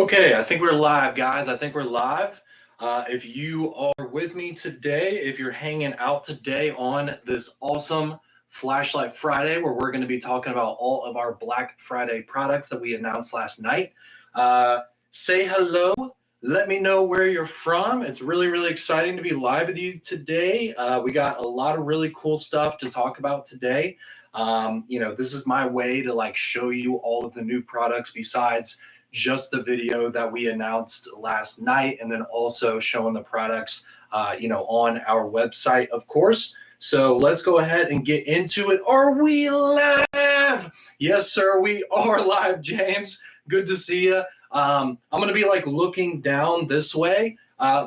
Okay, I think we're live, guys. I think we're live. If you are with me today, if you're hanging out today on this awesome Flashlight Friday, where we're going to be talking about all of our Black Friday products that we announced last night, uh, say hello. Let me know where you're from. It's really, really exciting to be live with you today. We got a lot of really cool stuff to talk about today. This is my way to show you all of the new products besides just the video that we announced last night, and then also showing the products, on our website, of course. So let's go ahead and get into it. Are we live? Yes, sir, we are live, James. Good to see you. I'm going to be looking down this way.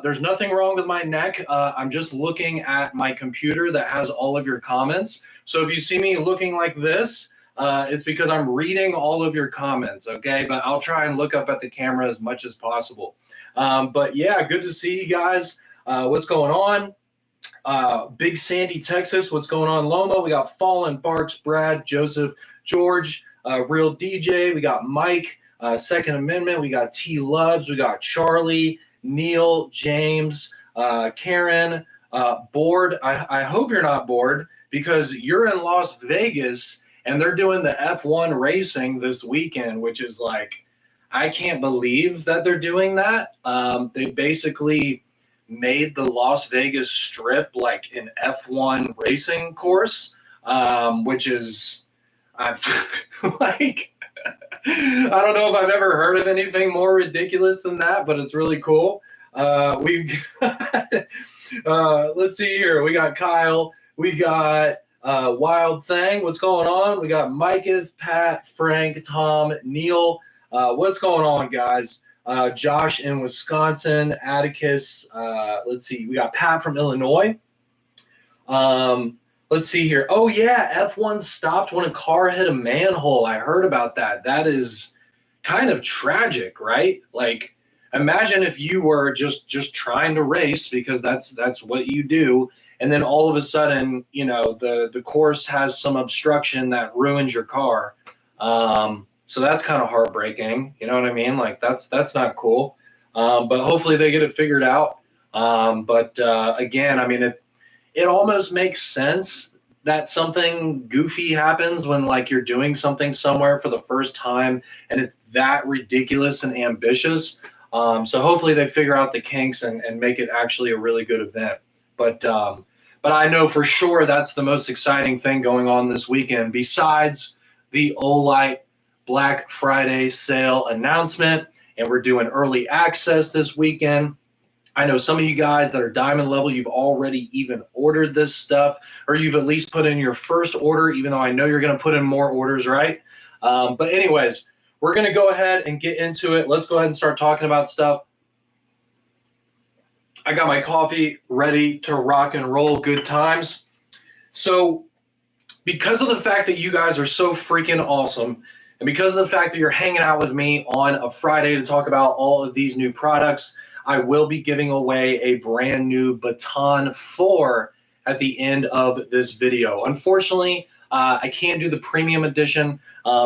There's nothing wrong with my neck. I'm just looking at my computer that has all of your comments. So if you see me looking like this, it's because I'm reading all of your comments, okay? But I'll try and look up at the camera as much as possible. But yeah, good to see you guys. What's going on? Big Sandy, Texas. What's going on, Loma? We got Fallen, Barks, Brad, Joseph, George, Real DJ. We got Mike, Second Amendment. We got T Loves. We got Charlie, Neil, James, Karen, bored. I hope you're not bored because you're in Las Vegas and they're doing the F1 racing this weekend, which is I can't believe that they're doing that. They basically made the Las Vegas Strip like an F1 racing course, which is, I've I don't know if I've ever heard of anything more ridiculous than that, but it's really cool. We've got, let's see here. We got Kyle. We got Wild Thing. What's going on? We got Micah, Pat, Frank, Tom, Neil. What's going on, guys? Josh in Wisconsin, Atticus. Let's see. We got Pat from Illinois. Let's see here. Oh, yeah. F1 stopped when a car hit a manhole. I heard about that. That is kind of tragic, right? Imagine if you were just trying to race because that's what you do. And then all of a sudden, the course has some obstruction that ruins your car. So that's kind of heartbreaking. You know what I mean? That's not cool. But hopefully they get it figured out. Again, I mean, it almost makes sense that something goofy happens when you're doing something somewhere for the first time and it's that ridiculous and ambitious. So hopefully they figure out the kinks and make it actually a really good event. But I know for sure that's the most exciting thing going on this weekend besides the Olight Black Friday sale announcement. And we're doing early access this weekend. I know some of you guys that are diamond level, you've already even ordered this stuff, or you've at least put in your first order, even though I know you're going to put in more orders, right? But anyways, we're going to go ahead and get into it. Let's go ahead and start talking about stuff. I got my coffee ready to rock and roll. Good times. So because of the fact that you guys are so freaking awesome, and because of the fact that you're hanging out with me on a Friday to talk about all of these new products, I will be giving away a brand new Baton 4 at the end of this video. Unfortunately, I can't do the premium edition,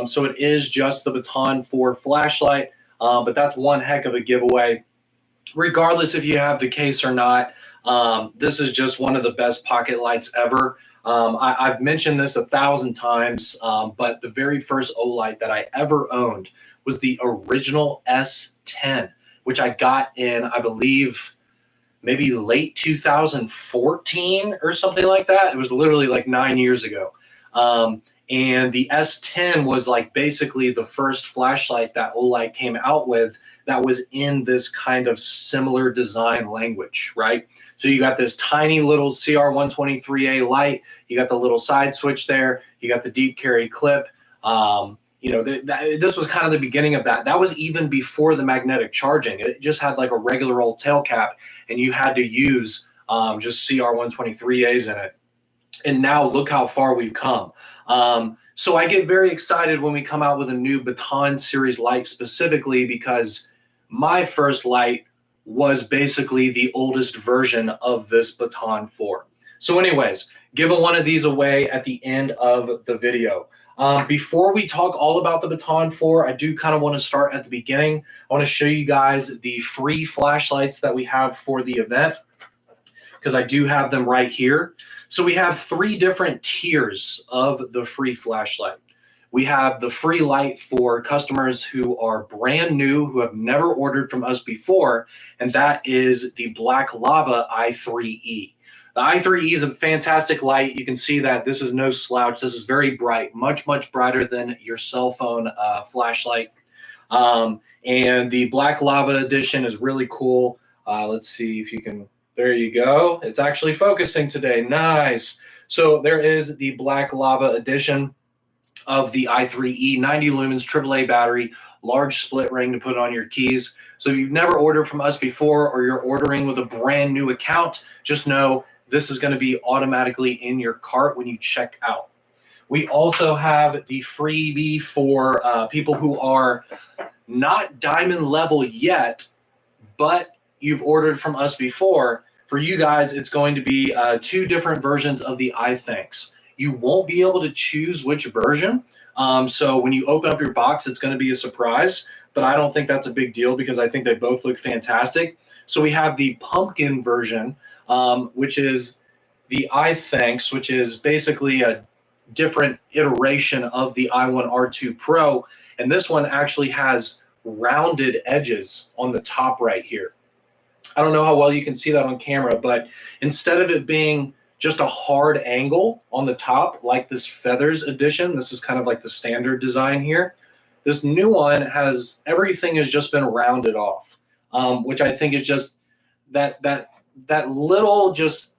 so it is just the Baton 4 flashlight, but that's one heck of a giveaway. Regardless if you have the case or not, this is just one of the best pocket lights ever. I've mentioned this 1,000 times, but the very first Olight that I ever owned was the original S10, which I got in, I believe, maybe late 2014 or something like that. It was literally 9 years ago. And the S10 was basically the first flashlight that Olight came out with that was in this kind of similar design language, right? So you got this tiny little CR123A light. You got the little side switch there. You got the deep carry clip. This was kind of the beginning of that. That was even before the magnetic charging. It just had a regular old tail cap, and you had to use just CR123As in it. And now look how far we've come. So I get very excited when we come out with a new Baton series light specifically because my first light was basically the oldest version of this Baton 4. So anyways, giving one of these away at the end of the video. Before we talk all about the Baton 4, I do kind of want to start at the beginning. I want to show you guys the free flashlights that we have for the event, because I do have them right here. So we have 3 different tiers of the free flashlight. We have the free light for customers who are brand new, who have never ordered from us before, and that is the Black Lava i3E. The i3E is a fantastic light. You can see that this is no slouch. This is very bright, much, much brighter than your cell phone flashlight. And the Black Lava edition is really cool. Let's see if you can, there you go. It's actually focusing today, nice. So there is the Black Lava edition of the i3E, 90 lumens, AAA battery, large split ring to put on your keys. So if you've never ordered from us before, or you're ordering with a brand new account, just know this is going to be automatically in your cart when you check out. We also have the freebie for people who are not diamond level yet, but you've ordered from us before. For you guys, it's going to be 2 different versions of the iThanks. You won't be able to choose which version. So when you open up your box, it's going to be a surprise, but I don't think that's a big deal because I think they both look fantastic. So we have the pumpkin version, which is the iThanks, which is basically a different iteration of the i1R2 Pro. And this one actually has rounded edges on the top right here. I don't know how well you can see that on camera, but instead of it being just a hard angle on the top, like this Feathers edition, this is kind of like the standard design here. This new one has, everything has just been rounded off, which I think is just that little, just,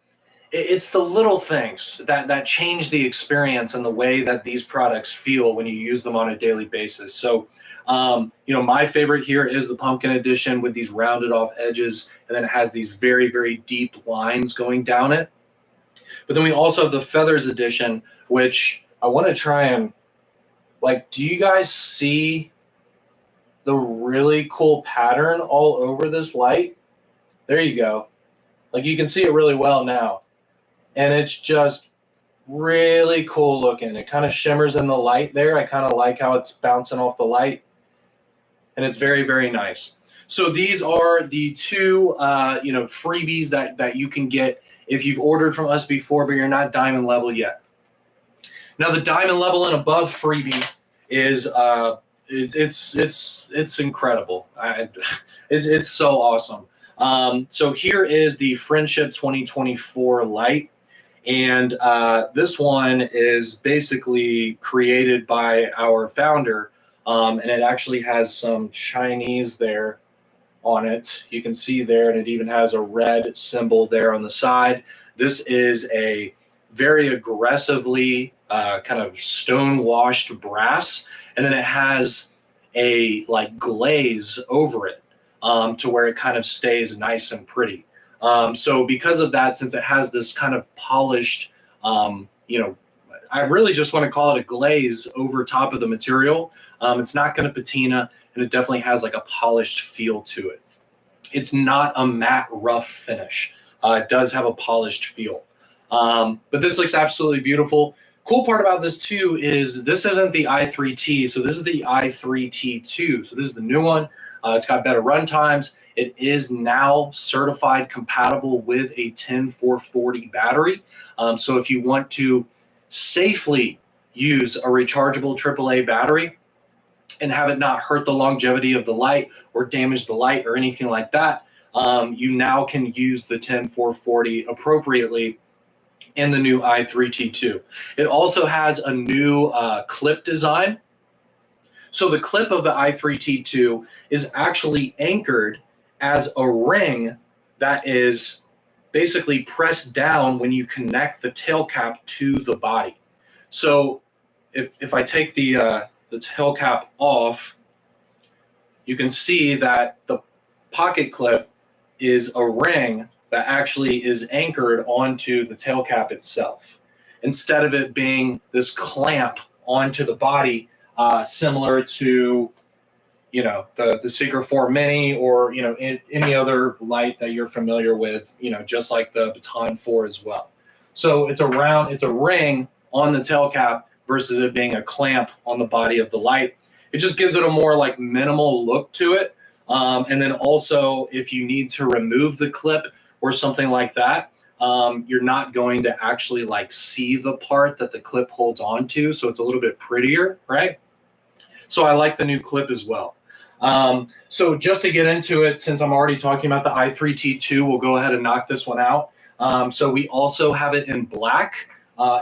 it's the little things that change the experience and the way that these products feel when you use them on a daily basis. So, you know, my favorite here is the pumpkin edition with these rounded off edges, and then it has these very, very deep lines going down it. But then we also have the Feathers edition, which I want to try and, like, do you guys see the really cool pattern all over this light? There you go. Like, you can see it really well now. And it's just really cool looking. It kind of shimmers in the light there. I kind of like how it's bouncing off the light. And it's very, very nice. So these are the 2, you know, freebies that you can get if you've ordered from us before, but you're not diamond level yet. Now the diamond level and above freebie is it's incredible. It's so awesome. So here is the Friendship 2024 light, and this one is basically created by our founder, and it actually has some Chinese there on it. You can see there, and it even has a red symbol there on the side. This is a very aggressively kind of stone washed brass, and then it has a like glaze over it to where it kind of stays nice and pretty. So because of that, since it has this kind of polished, you know, I really just want to call it a glaze over top of the material. It's not going to patina, and it definitely has like a polished feel to it. It's not a matte rough finish. It does have a polished feel. But this looks absolutely beautiful. Cool part about this too is this isn't the i3T, so this is the i3T2. So this is the new one. It's got better run times. It is now certified compatible with a 10440 battery. So if you want to safely use a rechargeable AAA battery and have it not hurt the longevity of the light or damage the light or anything like that, you now can use the 10440 appropriately in the new i3T2. It also has a new clip design. So the clip of the i3T2 is actually anchored as a ring that is basically pressed down when you connect the tail cap to the body. So if I take the tail cap off, you can see that the pocket clip is a ring that actually is anchored onto the tail cap itself, instead of it being this clamp onto the body, similar to, you know, the Secret 4 Mini, or, you know, any other light that you're familiar with, you know, just like the Baton 4 as well. So it's a ring on the tail cap versus it being a clamp on the body of the light. It just gives it a more like minimal look to it. And then also, if you need to remove the clip or something like that, you're not going to actually like see the part that the clip holds on to. So it's a little bit prettier, right? So I like the new clip as well. So just to get into it, since I'm already talking about the i3T2, we'll go ahead and knock this one out. So we also have it in black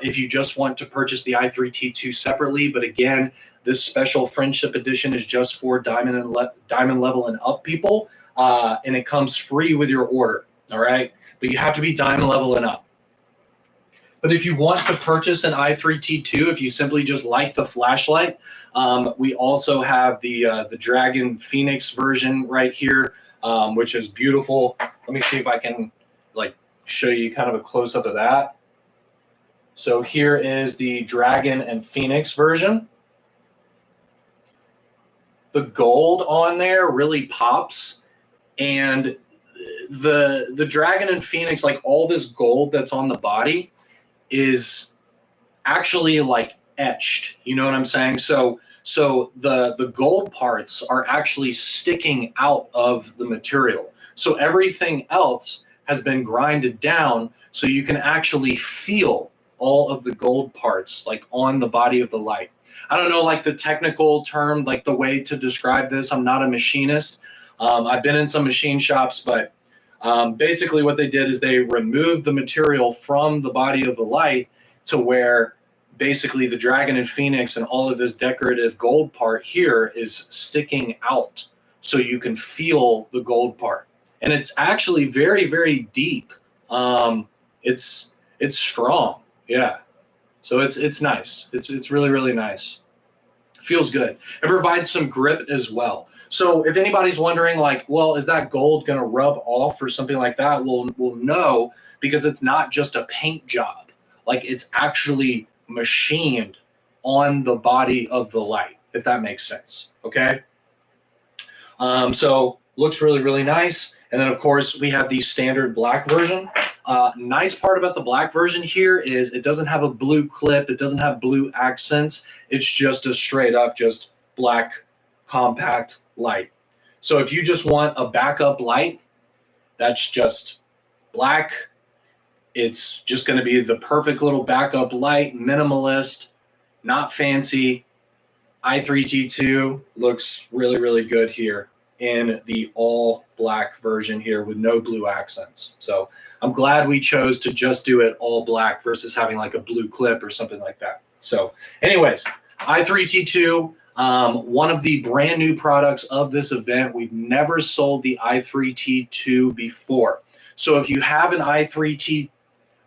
if you just want to purchase the i3T2 separately. But again, this special friendship edition is just for diamond level and up people, and it comes free with your order. All right, but you have to be diamond level and up. But if you want to purchase an i3T2, if you simply just like the flashlight, we also have the Dragon Phoenix version right here, which is beautiful. Let me see if I can like show you kind of a close up of that. So here is the Dragon and Phoenix version. The gold on there really pops, and the Dragon and Phoenix, like all this gold that's on the body, is actually like etched. You know what I'm saying? So the gold parts are actually sticking out of the material. So everything else has been grinded down, so you can actually feel all of the gold parts like on the body of the light. I don't know like the technical term, like the way to describe this. I'm not a machinist. I've been in some machine shops, but basically what they did is they removed the material from the body of the light to where basically the Dragon and Phoenix and all of this decorative gold part here is sticking out, so you can feel the gold part. And it's actually very, very deep. It's strong. Yeah. So it's nice. It's really, really nice. Feels good. It provides some grip as well. So if anybody's wondering, like, well, is that gold going to rub off or something like that? Well, no, because it's not just a paint job. Like, it's actually machined on the body of the light, if that makes sense. Okay. So looks really, really nice. And then, of course, we have the standard black version. Nice part about the black version here is it doesn't have a blue clip. It doesn't have blue accents. It's just a straight up, just black compact light. So if you just want a backup light, that's just black. It's just going to be the perfect little backup light, minimalist, not fancy. i3T2 looks really, really good here in the all black version here with no blue accents. So I'm glad we chose to just do it all black versus having like a blue clip or something like that. So anyways, i3T2, one of the brand new products of this event. We've never sold the i3T2 before. So if you have an i3T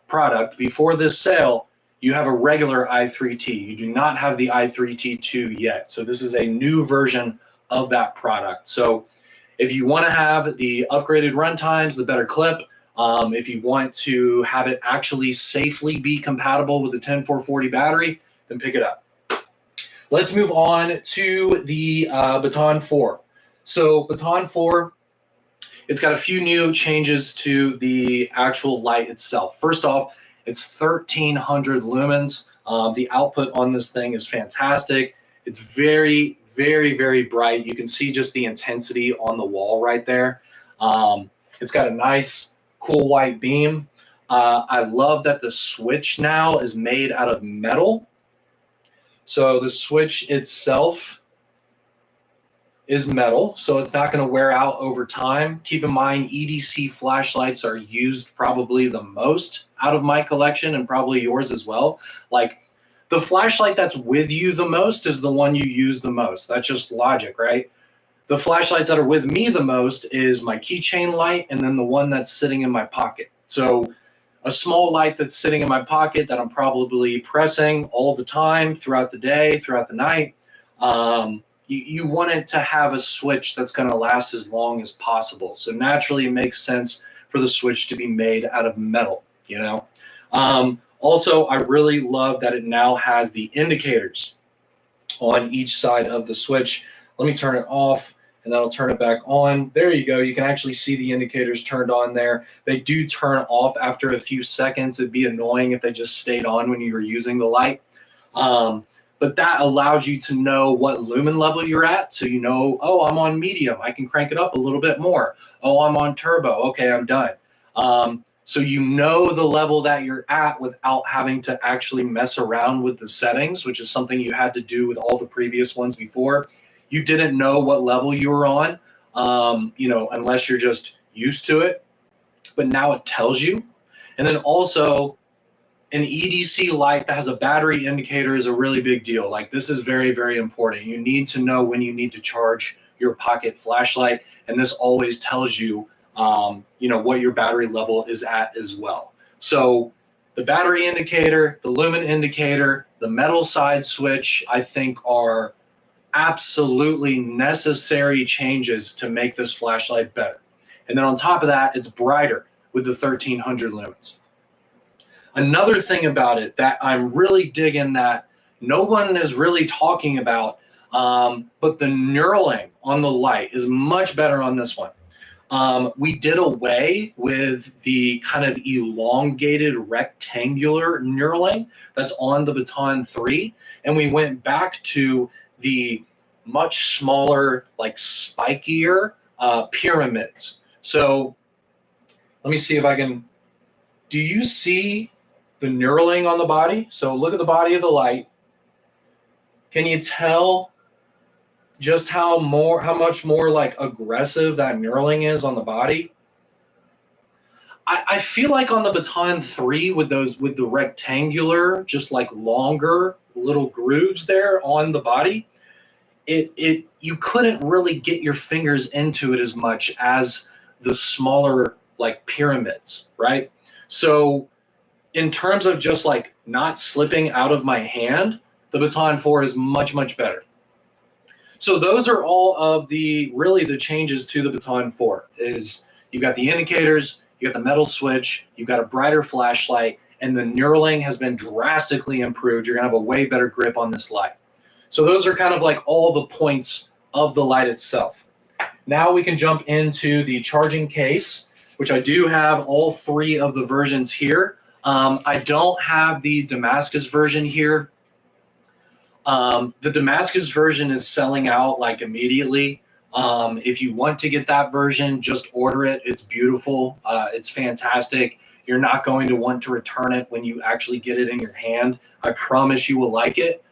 product before this sale, you have a regular i3T. You do not have the i3T2 yet. So this is a new version of that product. So if you want to have the upgraded run times, the better clip, if you want to have it actually safely be compatible with the 10440 battery, then pick it up. Let's move on to the Baton 4. So Baton 4, it's got a few new changes to the actual light itself. First off, it's 1300 lumens. The output on this thing is fantastic. It's very, very, very bright. You can see just the intensity on the wall right there. It's got a nice, cool white beam. I love that the switch now is made out of metal. So the switch itself is metal, so it's not going to wear out over time. Keep in mind, EDC flashlights are used probably the most out of my collection, and probably yours as well. Like, the flashlight that's with you the most is the one you use the most. That's just logic, right? The flashlights that are with me the most is my keychain light, and then the one that's sitting in my pocket. So a small light that's sitting in my pocket that I'm probably pressing all the time throughout the day, throughout the night, you want it to have a switch that's going to last as long as possible. So naturally, it makes sense for the switch to be made out of metal, you know? Also, I really love that it now has the indicators on each side of the switch. Let me turn it off, and then I'll turn it back on. There you go. You can actually see the indicators turned on there. They do turn off after a few seconds. It'd be annoying if they just stayed on when you were using the light. but that allows you to know what lumen level you're at. So you know, oh, I'm on medium, I can crank it up a little bit more. Oh, I'm on turbo, okay, I'm done. So you know the level that you're at without having to actually mess around with the settings, which is something you had to do with all the previous ones before. You didn't know what level you were on, unless you're just used to it. But now it tells you. And then also, an EDC light that has a battery indicator is a really big deal. Like, this is very, very important. You need to know when you need to charge your pocket flashlight, and this always tells you, what your battery level is at as well. So the battery indicator, the lumen indicator, the metal side switch, I think are absolutely necessary changes to make this flashlight better. And then on top of that, it's brighter with the 1300 lumens. Another thing about it that I'm really digging that no one is really talking about, but the knurling on the light is much better on this one. We did away with the kind of elongated rectangular knurling that's on the Baton 3, and we went back to the much smaller, like spikier pyramids. So let me see if I can. Do you see the knurling on the body? So look at the body of the light. Can you tell just how much more like aggressive that knurling is on the body? I feel like on the Baton 3 with the rectangular, just like longer little grooves there on the body, you couldn't really get your fingers into it as much as the smaller like pyramids, right? So in terms of just like not slipping out of my hand, the Baton 4 is much, much better. So those are all of the changes to the Baton 4. Is you've got the indicators, you got the metal switch, you've got a brighter flashlight, and the knurling has been drastically improved. You're gonna have a way better grip on this light. So those are kind of like all the points of the light itself. Now we can jump into the charging case, which I do have all three of the versions here. I don't have the Damascus version here. The Damascus version is selling out like immediately. If you want to get that version, just order it. It's beautiful. It's fantastic. You're not going to want to return it when you actually get it in your hand. I promise you will like it.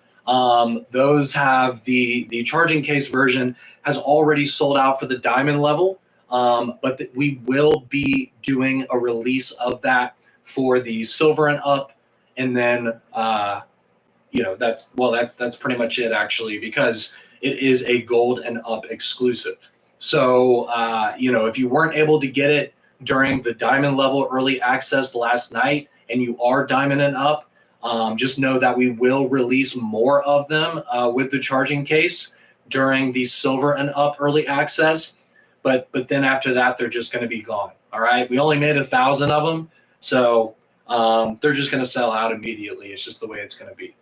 Those have the charging case version has already sold out for the diamond level, but we will be doing a release of that for the silver and up, and then that's pretty much it actually, because it is a gold and up exclusive. So if you weren't able to get it during the diamond level early access last night and you are diamond and up, just know that we will release more of them with the charging case during the silver and up early access, but then after that they're just going to be gone. All right, we only made 1,000 of them, so they're just going to sell out immediately. It's just the way it's going to be.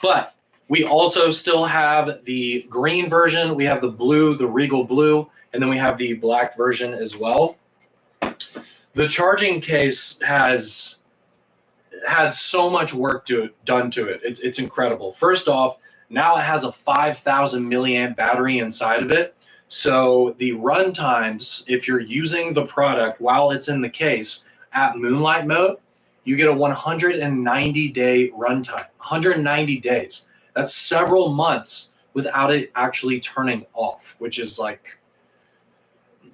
But we also still have the green version, we have the blue, the Regal blue, and then we have the black version as well. The charging case has had so much work done to it. It's incredible. First off, now it has a 5,000 milliamp battery inside of it. So the run times, if you're using the product while it's in the case at moonlight mode, you get a 190-day runtime. 190 days. That's several months without it actually turning off, which is like,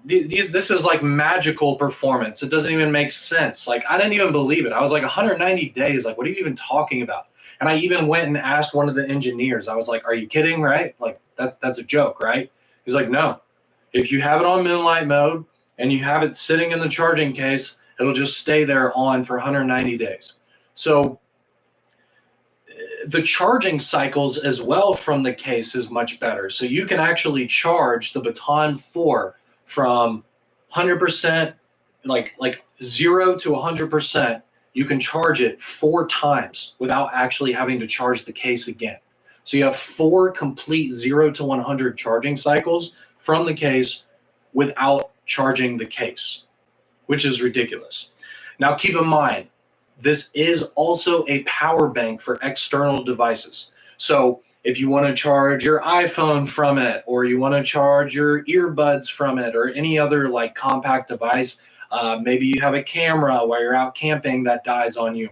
this is like magical performance. It doesn't even make sense. Like, I didn't even believe it. I was like, 190 days. Like, what are you even talking about? And I even went and asked one of the engineers. I was like, are you kidding, right? Like, that's a joke, right? He's like, no. If you have it on moonlight mode and you have it sitting in the charging case, it'll just stay there on for 190 days. So the charging cycles as well from the case is much better. So you can actually charge the Baton 4 from 100%, like 0 to 100%. You can charge it 4 times without actually having to charge the case again. So you have 4 complete 0 to 100 charging cycles from the case without charging the case, which is ridiculous. Now keep in mind, this is also a power bank for external devices. So if you want to charge your iPhone from it, or you want to charge your earbuds from it, or any other like compact device, maybe you have a camera while you're out camping that dies on you.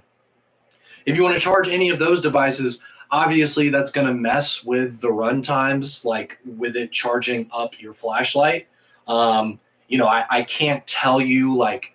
If you want to charge any of those devices, obviously that's going to mess with the run times, like with it charging up your flashlight. I can't tell you like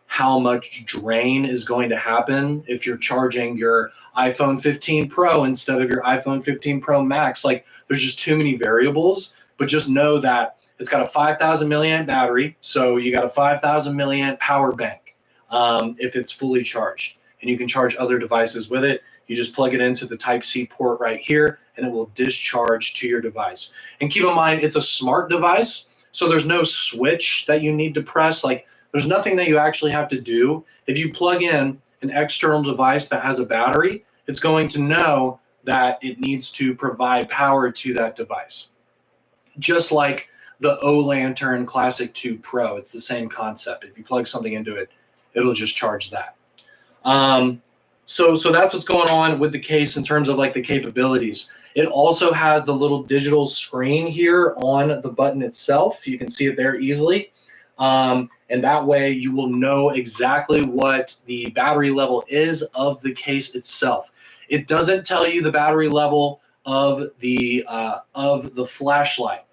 how much drain is going to happen if you're charging your iPhone 15 Pro instead of your iPhone 15 Pro Max. Like, there's just too many variables, but just know that it's got a 5,000 milliamp battery, so you got a 5,000 milliamp power bank if it's fully charged. And you can charge other devices with it. You just plug it into the Type-C port right here, and it will discharge to your device. And keep in mind, it's a smart device, so there's no switch that you need to press. Like, there's nothing that you actually have to do. If you plug in an external device that has a battery, it's going to know that it needs to provide power to that device. Just like the O-Lantern Classic 2 Pro, it's the same concept. If you plug something into it, it'll just charge that. So that's what's going on with the case in terms of like the capabilities. It also has the little digital screen here on the button itself. You can see it there easily. And that way you will know exactly what the battery level is of the case itself. It doesn't tell you the battery level of the flashlight.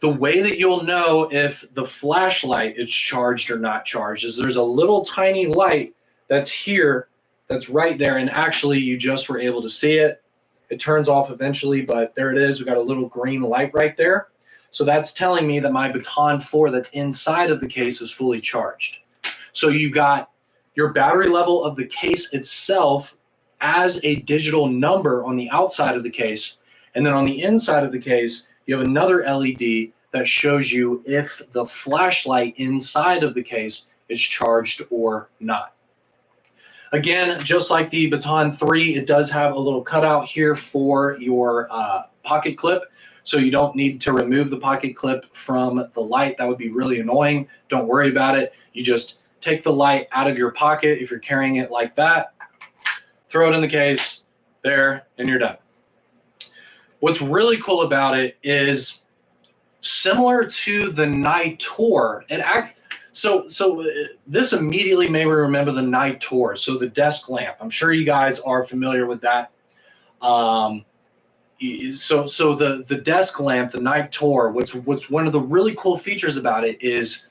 The way that you'll know if the flashlight is charged or not charged is there's a little tiny light that's here, that's right there, and actually you just were able to see it. It turns off eventually, but there it is. We've got a little green light right there. So that's telling me that my Baton 4 that's inside of the case is fully charged. So you've got your battery level of the case itself as a digital number on the outside of the case, and then on the inside of the case, you have another LED that shows you if the flashlight inside of the case is charged or not. Again, just like the Baton 3, it does have a little cutout here for your pocket clip. So you don't need to remove the pocket clip from the light. That would be really annoying. Don't worry about it. You just take the light out of your pocket if you're carrying it like that, throw it in the case, there, and you're done. What's really cool about it is similar to the Nitor. So this immediately made me remember the Nitor. So the desk lamp. I'm sure you guys are familiar with that. So the desk lamp, the Nitor. What's one of the really cool features about it is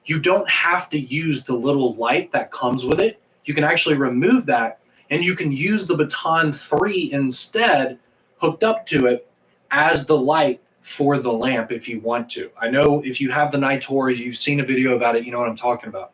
you don't have to use the little light that comes with it. You can actually remove that, and you can use the Baton 3 instead, hooked up to it as the light for the lamp if you want to. I know if you have the Nitor, you've seen a video about it, you know what I'm talking about.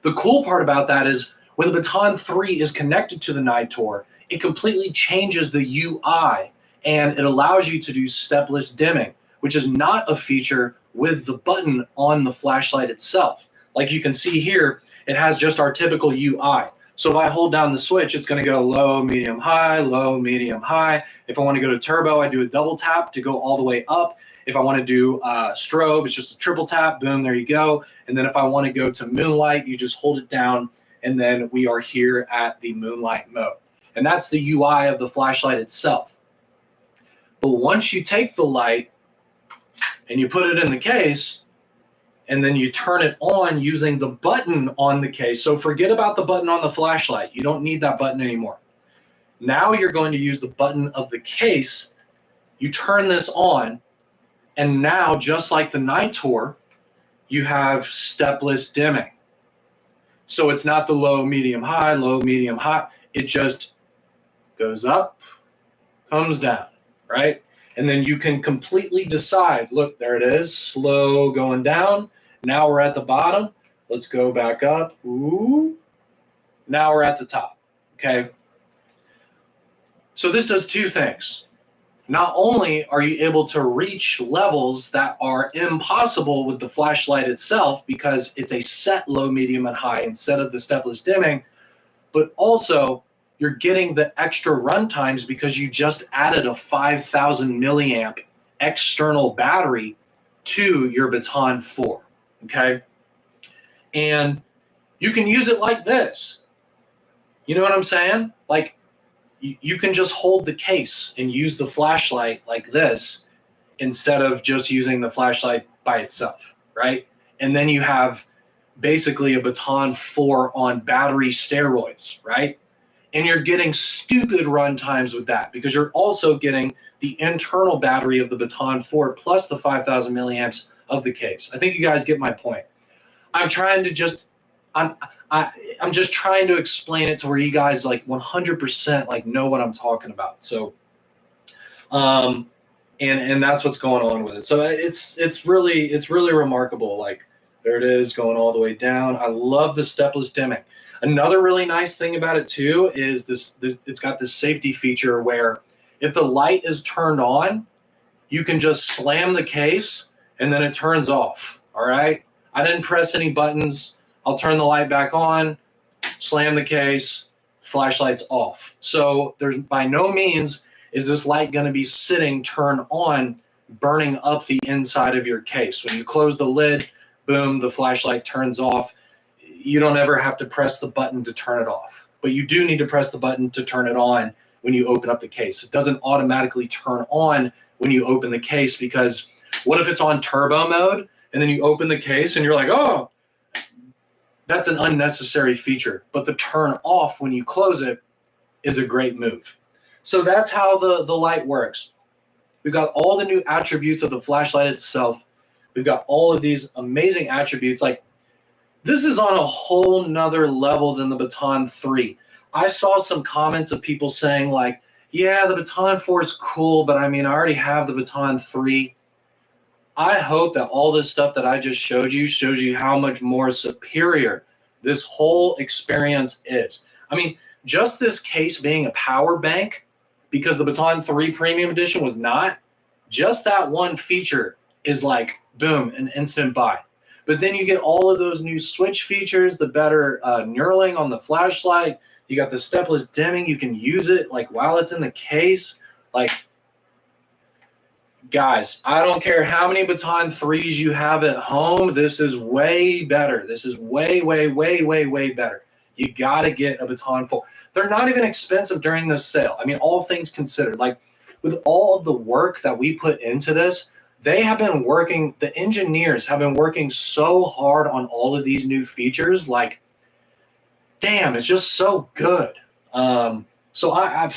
The cool part about that is when the Baton 3 is connected to the Nitor, it completely changes the UI and it allows you to do stepless dimming, which is not a feature with the button on the flashlight itself. Like you can see here, it has just our typical UI. So if I hold down the switch, it's going to go low, medium, high, low, medium, high. If I want to go to turbo, I do a double tap to go all the way up. If I want to do strobe, it's just a triple tap. Boom, there you go. And then if I want to go to moonlight, you just hold it down, and then we are here at the moonlight mode. And that's the UI of the flashlight itself. But once you take the light and you put it in the case, and then you turn it on using the button on the case. So forget about the button on the flashlight. You don't need that button anymore. Now you're going to use the button of the case. You turn this on, and now, just like the Nitor, you have stepless dimming. So it's not the low, medium, high. It just goes up, comes down, right? And then you can completely decide, look, there it is, slow going down. Now we're at the bottom. Let's go back up. Ooh. Now we're at the top, okay? So this does two things. Not only are you able to reach levels that are impossible with the flashlight itself because it's a set low, medium, and high instead of the stepless dimming, but also you're getting the extra run times because you just added a 5,000 milliamp external battery to your Baton 4, okay? And you can use it like this. You know what I'm saying? Like, you can just hold the case and use the flashlight like this instead of just using the flashlight by itself, right? And then you have basically a Baton 4 on battery steroids, right? And you're getting stupid run times with that because you're also getting the internal battery of the Baton 4 plus the 5,000 milliamps of the case. I think you guys get my point. I'm trying to just, I'm just trying to explain it to where you guys like 100% like know what I'm talking about. So, and that's what's going on with it. So it's really remarkable. Like there it is going all the way down. I love the stepless dimming. Another really nice thing about it too is this it's got this safety feature where if the light is turned on, you can just slam the case and then it turns off. All right. I didn't press any buttons. I'll turn the light back on, slam the case, flashlight's off. So there's by no means is this light going to be sitting turned on, burning up the inside of your case. When you close the lid, boom, the flashlight turns off. You don't ever have to press the button to turn it off, but you do need to press the button to turn it on when you open up the case. It doesn't automatically turn on when you open the case because what if it's on turbo mode and then you open the case and you're like, oh, that's an unnecessary feature. But the turn off when you close it is a great move. So that's how the light works. We've got all the new attributes of the flashlight itself. We've got all of these amazing attributes. Like this is on a whole nother level than the Baton 3. I saw some comments of people saying like, yeah, the Baton 4 is cool, but I mean, I already have the Baton 3. I hope that all this stuff that I just showed you shows you how much more superior this whole experience is. I mean, just this case being a power bank, because the Baton 3 Premium Edition was not, just that one feature is like, boom, an instant buy. But then you get all of those new switch features, the better knurling on the flashlight. You got the stepless dimming. You can use it like while it's in the case. Like, guys, I don't care how many Baton 3s you have at home. This is way better. This is way, way, way, way, way better. You got to get a Baton 4. They're not even expensive during this sale. I mean, all things considered, like with all of the work that we put into this, they have been working, the engineers have been working so hard on all of these new features. Like, damn, it's just so good. So I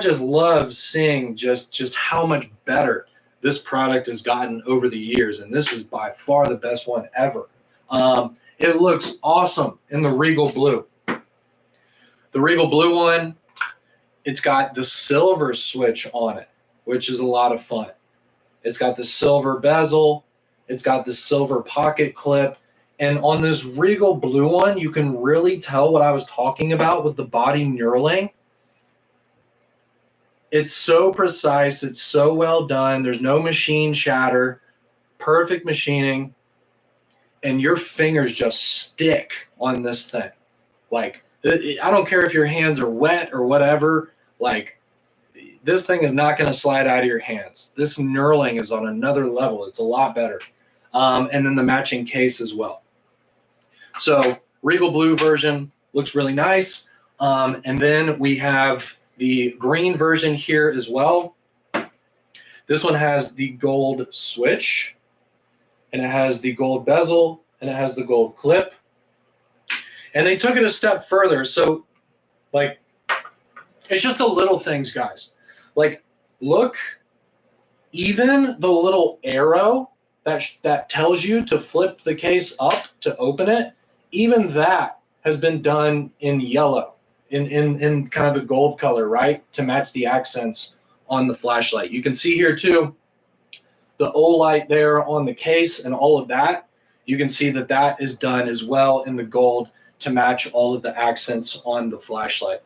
just love seeing just how much better this product has gotten over the years, and this is by far the best one ever. It looks awesome in the Regal Blue. The Regal Blue one, it's got the silver switch on it, which is a lot of fun. It's got the silver bezel. It's got the silver pocket clip. And on this Regal Blue one, you can really tell what I was talking about with the body knurling. It's so precise. It's so well done. There's no machine shatter. Perfect machining. And your fingers just stick on this thing. Like, I don't care if your hands are wet or whatever. Like, this thing is not going to slide out of your hands. This knurling is on another level. It's a lot better. And then the matching case as well. So Regal Blue version looks really nice. And then we have the green version here as well. This one has the gold switch, and it has the gold bezel, and it has the gold clip. And they took it a step further. So, like, it's just the little things, guys. Like, look, even the little arrow that tells you to flip the case up to open it, even that has been done in yellow, in kind of the gold color, right, to match the accents on the flashlight. You can see here, too, the Olight there on the case and all of that. You can see that that is done as well in the gold to match all of the accents on the flashlight.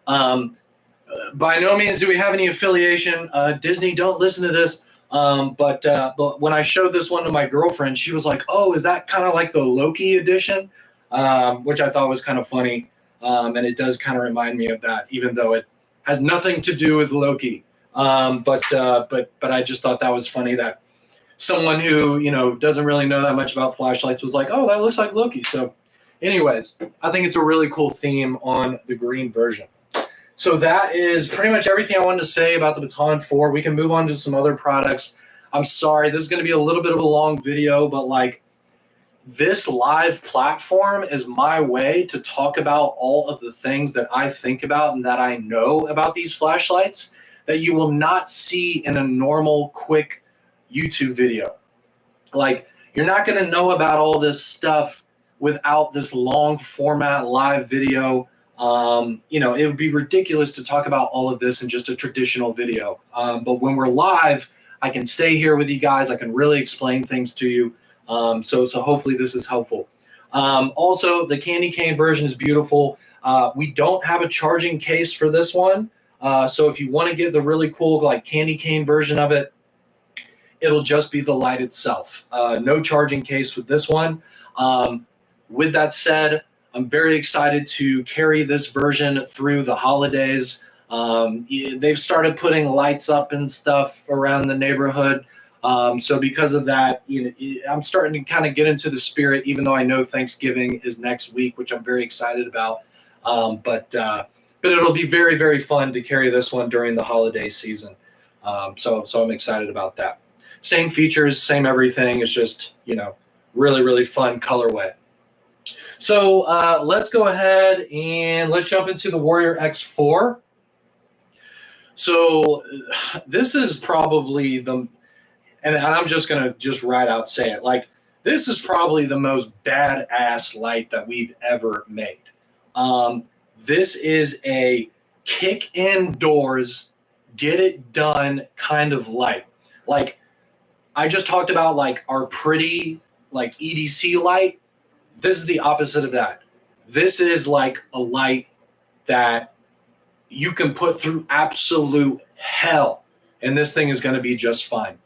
By no means do we have any affiliation. Disney, don't listen to this. But when I showed this one to my girlfriend, she was like, oh, is that kind of like the Loki edition? Which I thought was kind of funny. And it does kind of remind me of that, even though it has nothing to do with Loki. But I just thought that was funny that someone who, doesn't really know that much about flashlights was like, oh, that looks like Loki. So anyways, I think it's a really cool theme on the green version. So that is pretty much everything I wanted to say about the Baton 4. We can move on to some other products. I'm sorry, this is going to be a little bit of a long video, but like this live platform is my way to talk about all of the things that I think about and that I know about these flashlights that you will not see in a normal, quick YouTube video. Like, you're not going to know about all this stuff without this long format live video. It would be ridiculous to talk about all of this in just a traditional video. But when we're live, I can stay here with you guys. I can really explain things to you. So hopefully this is helpful. Also, the candy cane version is beautiful. We don't have a charging case for this one. So if you want to get the really cool like candy cane version of it, it'll just be the light itself. No charging case with this one. With that said, I'm very excited to carry this version through the holidays. They've started putting lights up and stuff around the neighborhood. So because of that, I'm starting to kind of get into the spirit, even though I know Thanksgiving is next week, which I'm very excited about. But it'll be very, very fun to carry this one during the holiday season. So I'm excited about that. Same features, same everything. It's just, really, really fun colorway. So let's go ahead and let's jump into the Warrior X4. So this is probably and I'm just going to just right out say it, like, this is probably the most badass light that we've ever made. This is a kick indoors, get it done kind of light. Like, I just talked about like our pretty like EDC light. This is the opposite of that. This is like a light that you can put through absolute hell, and this thing is going to be just fine.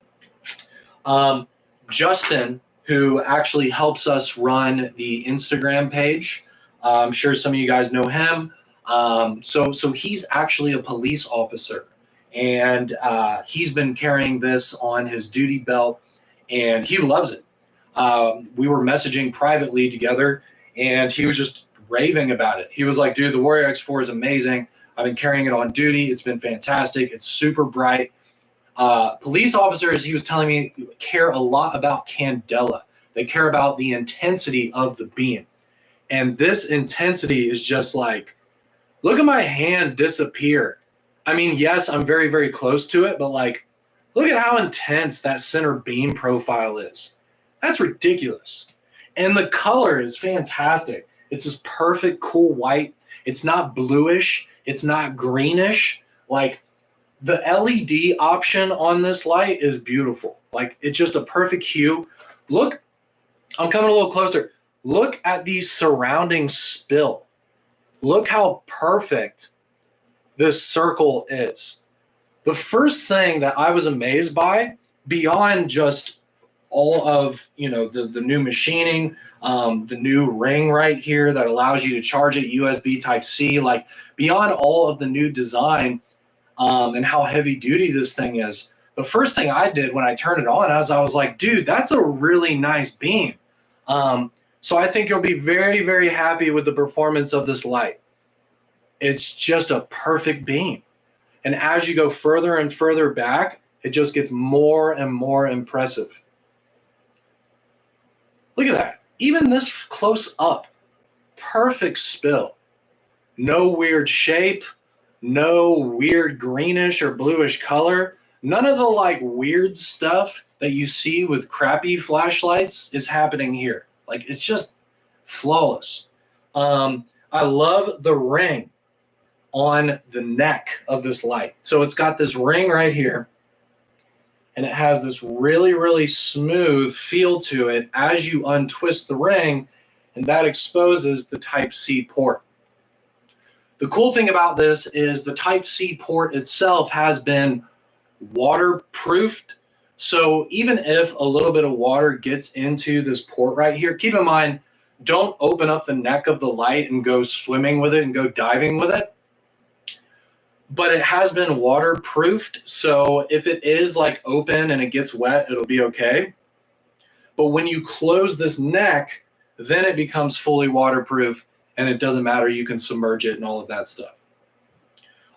Justin, who actually helps us run the Instagram page, I'm sure some of you guys know him. So he's actually a police officer, and he's been carrying this on his duty belt, and he loves it. We were messaging privately together, and he was just raving about it. He was like, dude, the Warrior X4 is amazing. I've been carrying it on duty. It's been fantastic. It's super bright. Police officers, he was telling me, care a lot about candela. They care about the intensity of the beam. And this intensity is just like, look at my hand disappear. I mean, yes, I'm very, very close to it, but like, look at how intense that center beam profile is. That's ridiculous. And the color is fantastic. It's this perfect, cool white. It's not bluish. It's not greenish. Like, the LED option on this light is beautiful. Like, it's just a perfect hue. Look, I'm coming a little closer. Look at the surrounding spill. Look how perfect this circle is. The first thing that I was amazed by, beyond just all of the new machining, the new ring right here that allows you to charge it USB Type-C, like beyond all of the new design and how heavy duty this thing is, the first thing I did when I turned it on, I was like, dude, that's a really nice beam. So I think you'll be very, very happy with the performance of this light. It's just a perfect beam. And as you go further and further back, it just gets more and more impressive. Look at that. Even this close up, perfect spill. No weird shape, no weird greenish or bluish color. None of the like weird stuff that you see with crappy flashlights is happening here. Like, it's just flawless. I love the ring on the neck of this light. So it's got this ring right here, and it has this really, really smooth feel to it as you untwist the ring, and that exposes the Type-C port. The cool thing about this is the Type-C port itself has been waterproofed. So even if a little bit of water gets into this port right here, keep in mind, don't open up the neck of the light and go swimming with it and go diving with it. But it has been waterproofed, so if it is like open and it gets wet, it'll be okay. But when you close this neck, then it becomes fully waterproof, and it doesn't matter, you can submerge it and all of that stuff.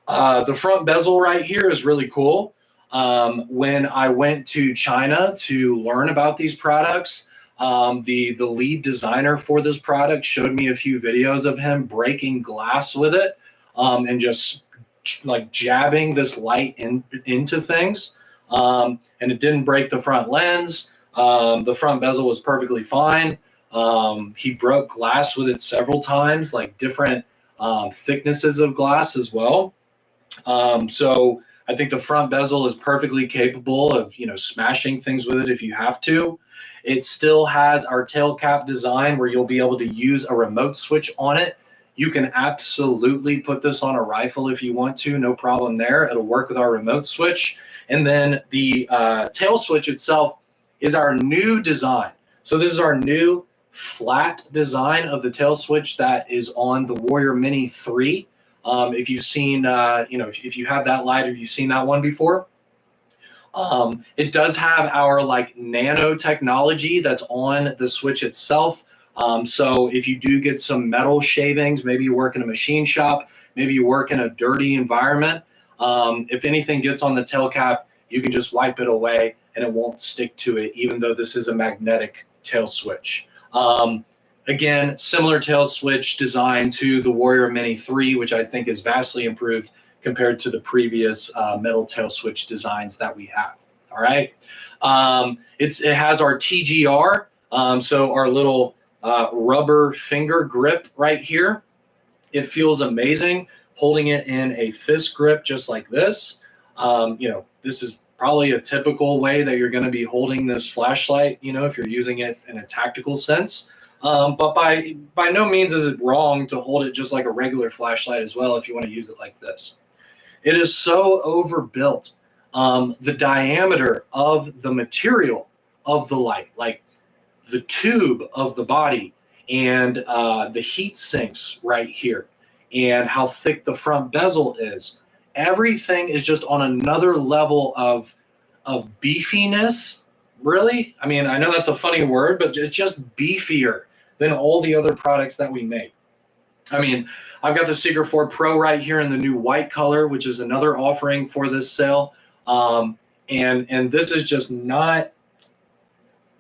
The front bezel right here is really cool. When I went to China to learn about these products, the lead designer for this product showed me a few videos of him breaking glass with it, and just like jabbing this light into things. And it didn't break the front lens. The front bezel was perfectly fine. He broke glass with it several times, like different thicknesses of glass as well. So I think the front bezel is perfectly capable of, smashing things with it if you have to. It still has our tail cap design where you'll be able to use a remote switch on it. You can absolutely put this on a rifle if you want to, no problem there. It'll work with our remote switch. And then the tail switch itself is our new design. So this is our new flat design of the tail switch that is on the Warrior Mini 3. If you've seen, if you have that light, or you've seen that one before, it does have our like nanotechnology that's on the switch itself. So if you do get some metal shavings, maybe you work in a machine shop, maybe you work in a dirty environment, if anything gets on the tail cap, you can just wipe it away and it won't stick to it, even though this is a magnetic tail switch. Again, similar tail switch design to the Warrior Mini 3, which I think is vastly improved compared to the previous metal tail switch designs that we have. All right. It has our TGR, so our little rubber finger grip right here. It feels amazing holding it in a fist grip just like this. This is probably a typical way that you're going to be holding this flashlight, if you're using it in a tactical sense. But by no means is it wrong to hold it just like a regular flashlight as well if you want to use it like this. It is so overbuilt. The diameter of the material of the light, like the tube of the body, and the heat sinks right here, and how thick the front bezel is. Everything is just on another level of beefiness, really. I mean, I know that's a funny word, but it's just beefier than all the other products that we make. I mean, I've got the Seeker 4 Pro right here in the new white color, which is another offering for this sale. And this is just not,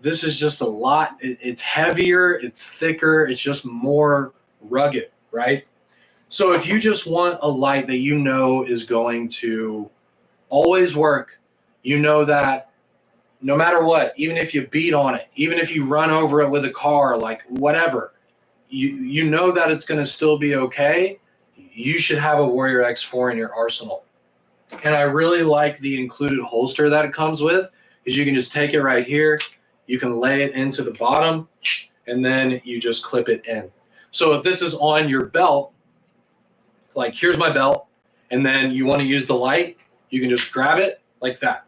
this is just a lot. It's heavier, it's thicker, it's just more rugged, right? So if you just want a light that you know is going to always work, that no matter what, even if you beat on it, even if you run over it with a car, like whatever, you know that it's going to still be okay, you should have a Warrior X4 in your arsenal. And I really like the included holster that it comes with, because you can just take it right here, you can lay it into the bottom, and then you just clip it in. So if this is on your belt, like here's my belt, and then you want to use the light, you can just grab it like that.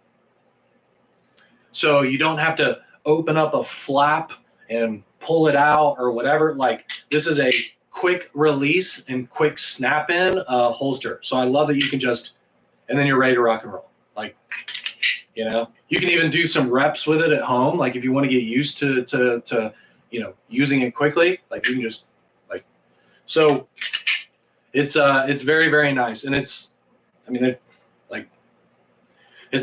So you don't have to open up a flap and pull it out or whatever. Like this is a quick release and quick snap in holster. So I love that you can just, and then you're ready to rock and roll. Like, you can even do some reps with it at home. Like if you want to get used to using it quickly, like you can just so it's very, very nice. And it's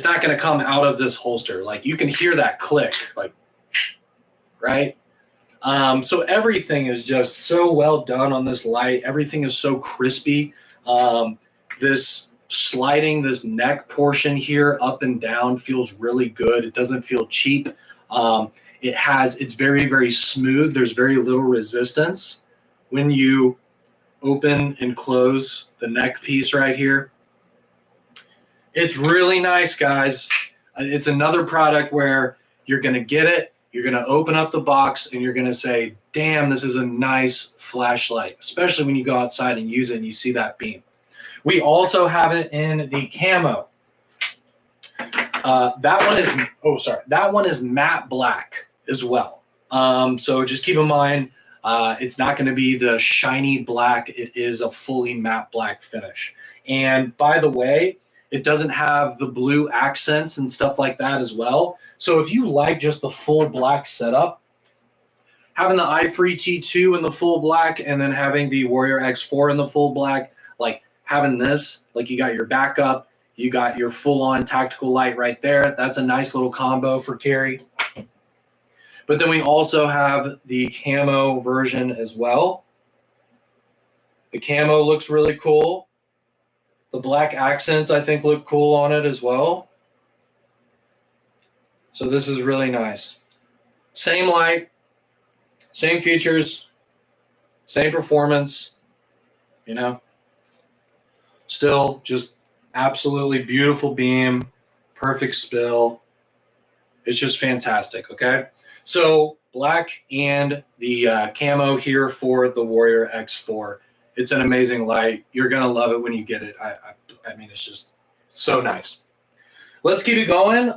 not going to come out of this holster. Like you can hear that click, like, right? So everything is just so well done on this light. Everything is so crispy. This sliding this neck portion here up and down feels really good. It doesn't feel cheap. It's very, very smooth. There's very little resistance when you open and close the neck piece right here. It's really nice, guys. It's another product where you're going to get it, you're going to open up the box, and you're going to say, damn, this is a nice flashlight, especially when you go outside and use it and you see that beam. We also have it in the camo. That one is matte black as well. So just keep in mind, it's not going to be the shiny black. It is a fully matte black finish. And by the way, it doesn't have the blue accents and stuff like that as well. So if you like just the full black setup, having the i3 T2 in the full black and then having the Warrior X4 in the full black, like having this, like you got your backup, you got your full-on tactical light right there. That's a nice little combo for carry. But then we also have the camo version as well. The camo looks really cool. The black accents, I think, look cool on it as well. So this is really nice. Same light, same features, same performance, you know. Still just absolutely beautiful beam, perfect spill. It's just fantastic, okay? So black and the camo here for the Warrior X4. It's an amazing light. You're going to love it when you get it. I mean, it's just so nice. Let's keep it going.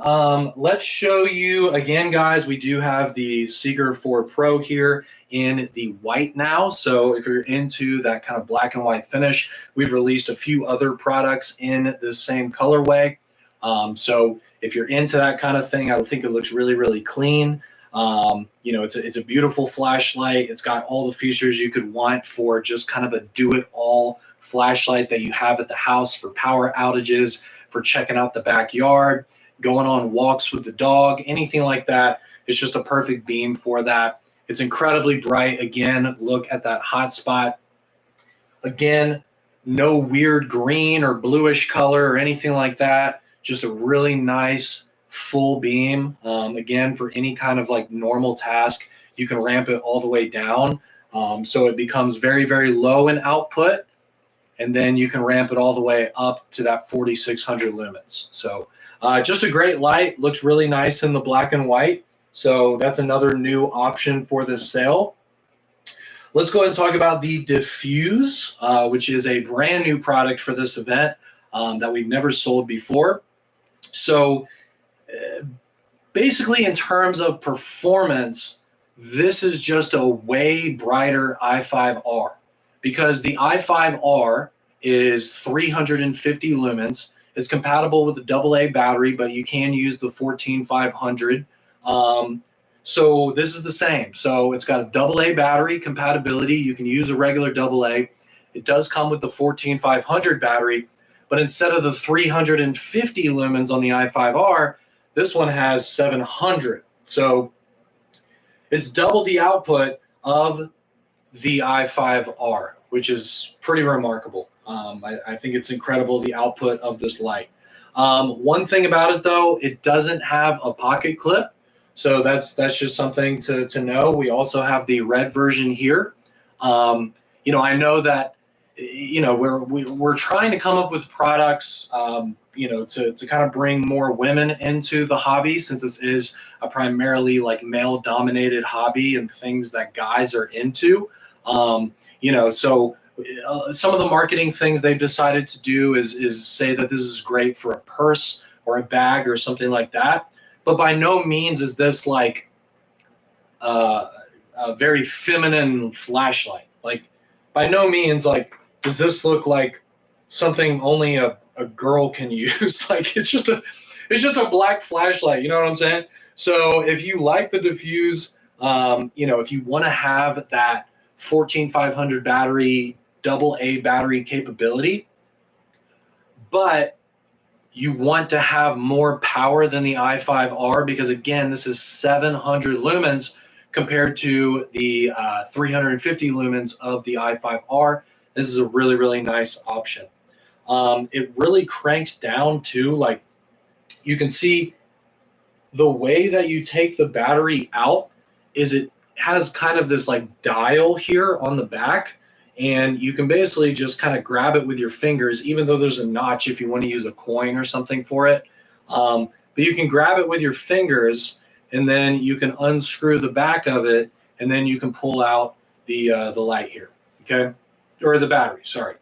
Let's show you again, guys. We do have the Seeker 4 Pro here in the white now. So if you're into that kind of black and white finish, we've released a few other products in the same colorway. So if you're into that kind of thing, I think it looks really, really clean. You know, it's a beautiful flashlight. It's got all the features you could want for just kind of a do-it-all flashlight that you have at the house for power outages, for checking out the backyard, going on walks with the dog, anything like that. It's just a perfect beam for that. It's incredibly bright. Again, look at that hot spot. Again, no weird green or bluish color or anything like that. Just a really nice full beam. Again, for any kind of like normal task, you can ramp it all the way down. So it becomes very, very low in output. And then you can ramp it all the way up to that 4,600 lumens. So just a great light. Looks really nice in the black and white. So that's another new option for this sale. Let's go ahead and talk about the Diffuse, which is a brand new product for this event that we've never sold before. So basically in terms of performance, this is just a way brighter i5R. Because the i5R is 350 lumens. It's compatible with the AA battery, but you can use the 14500. So this is the same. So it's got a AA battery compatibility. You can use a regular AA. It does come with the 14500 battery, but instead of the 350 lumens on the i5R, this one has 700. So it's double the output of the i5R, which is pretty remarkable. I think it's incredible, the output of this light. One thing about it, though, it doesn't have a pocket clip. So that's just something to know. We also have the red version here. You know, I know that, you know, we're trying to come up with products, you know, to kind of bring more women into the hobby, since this is a primarily like male dominated hobby and things that guys are into. You know, so some of the marketing things they've decided to do is say that this is great for a purse or a bag or something like that. But by no means is this like a very feminine flashlight. Like, by no means like does this look like something only a girl can use. Like, it's just a black flashlight. You know what I'm saying? So if you like the Diffuse, you know, if you want to have that 14500 battery, AA battery capability, but you want to have more power than the i5R, because again, this is 700 lumens compared to the 350 lumens of the i5R. This is a really, really nice option. It really cranks down too. Like, you can see the way that you take the battery out is it has kind of this like dial here on the back, and you can basically just kind of grab it with your fingers, even though there's a notch if you want to use a coin or something for it. But you can grab it with your fingers, and then you can unscrew the back of it, and then you can pull out the light here, okay? Or the battery, sorry.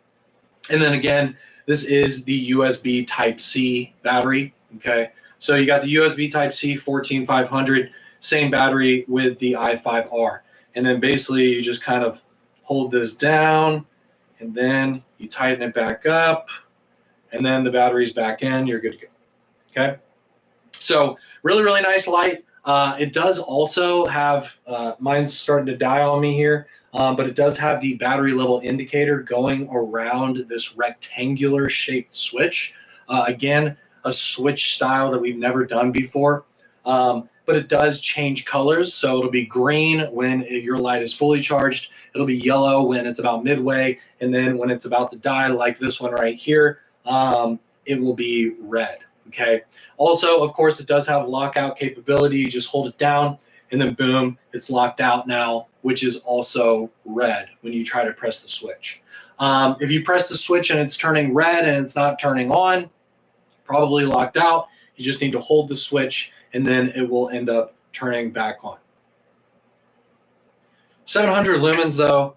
And then again, this is the USB Type-C battery, okay? So you got the USB Type-C 14500, same battery with the i5R. And then basically you just kind of hold this down, and then you tighten it back up, and then the battery's back in, you're good to go, okay? So really, really nice light. It does also have, mine's starting to die on me here. but it does have the battery level indicator going around this rectangular shaped switch. Again, a switch style that we've never done before. But it does change colors. So it'll be green when your light is fully charged. It'll be yellow when it's about midway. And then when it's about to die, like this one right here, it will be red. Okay. Also, of course, it does have lockout capability. You just hold it down and then boom, it's locked out now, which is also red when you try to press the switch. If you press the switch and it's turning red and it's not turning on, probably locked out. You just need to hold the switch and then it will end up turning back on. 700 lumens though,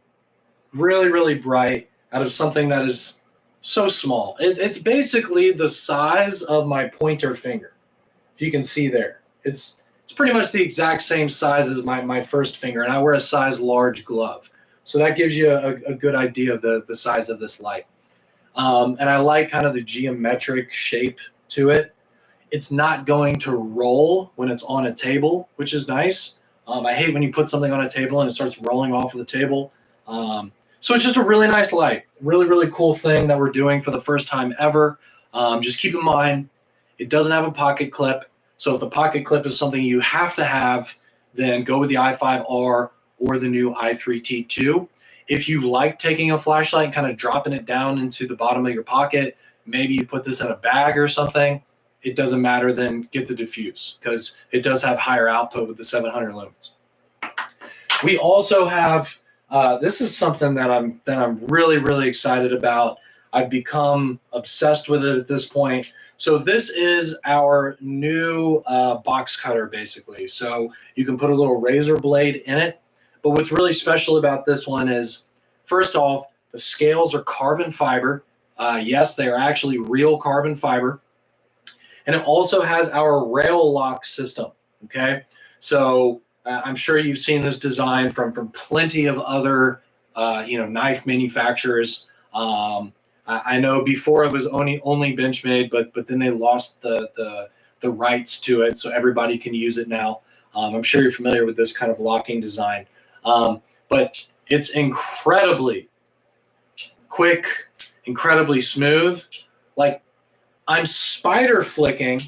really, really bright out of something that is so small. It's basically the size of my pointer finger. If you can see there, it's pretty much the exact same size as my first finger, and I wear a size large glove. So that gives you a good idea of the size of this light. And I like kind of the geometric shape to it. It's not going to roll when it's on a table, which is nice. I hate when you put something on a table and it starts rolling off of the table. So it's just a really nice light. Really, really cool thing that we're doing for the first time ever. Just keep in mind, it doesn't have a pocket clip. So if the pocket clip is something you have to have, then go with the i5R or the new i3T2. If you like taking a flashlight and kind of dropping it down into the bottom of your pocket, maybe you put this in a bag or something, it doesn't matter, then get the Diffuse because it does have higher output with the 700 lumens. We also have, this is something that I'm really, really excited about. I've become obsessed with it at this point. So this is our new box cutter, basically. So you can put a little razor blade in it. But what's really special about this one is, first off, the scales are carbon fiber. Yes, they are actually real carbon fiber. And it also has our rail lock system, okay? So I'm sure you've seen this design from plenty of other, knife manufacturers. I know before it was only Benchmade, but then they lost the rights to it, so everybody can use it now. I'm sure you're familiar with this kind of locking design. But it's incredibly quick, incredibly smooth. Like, I'm spider flicking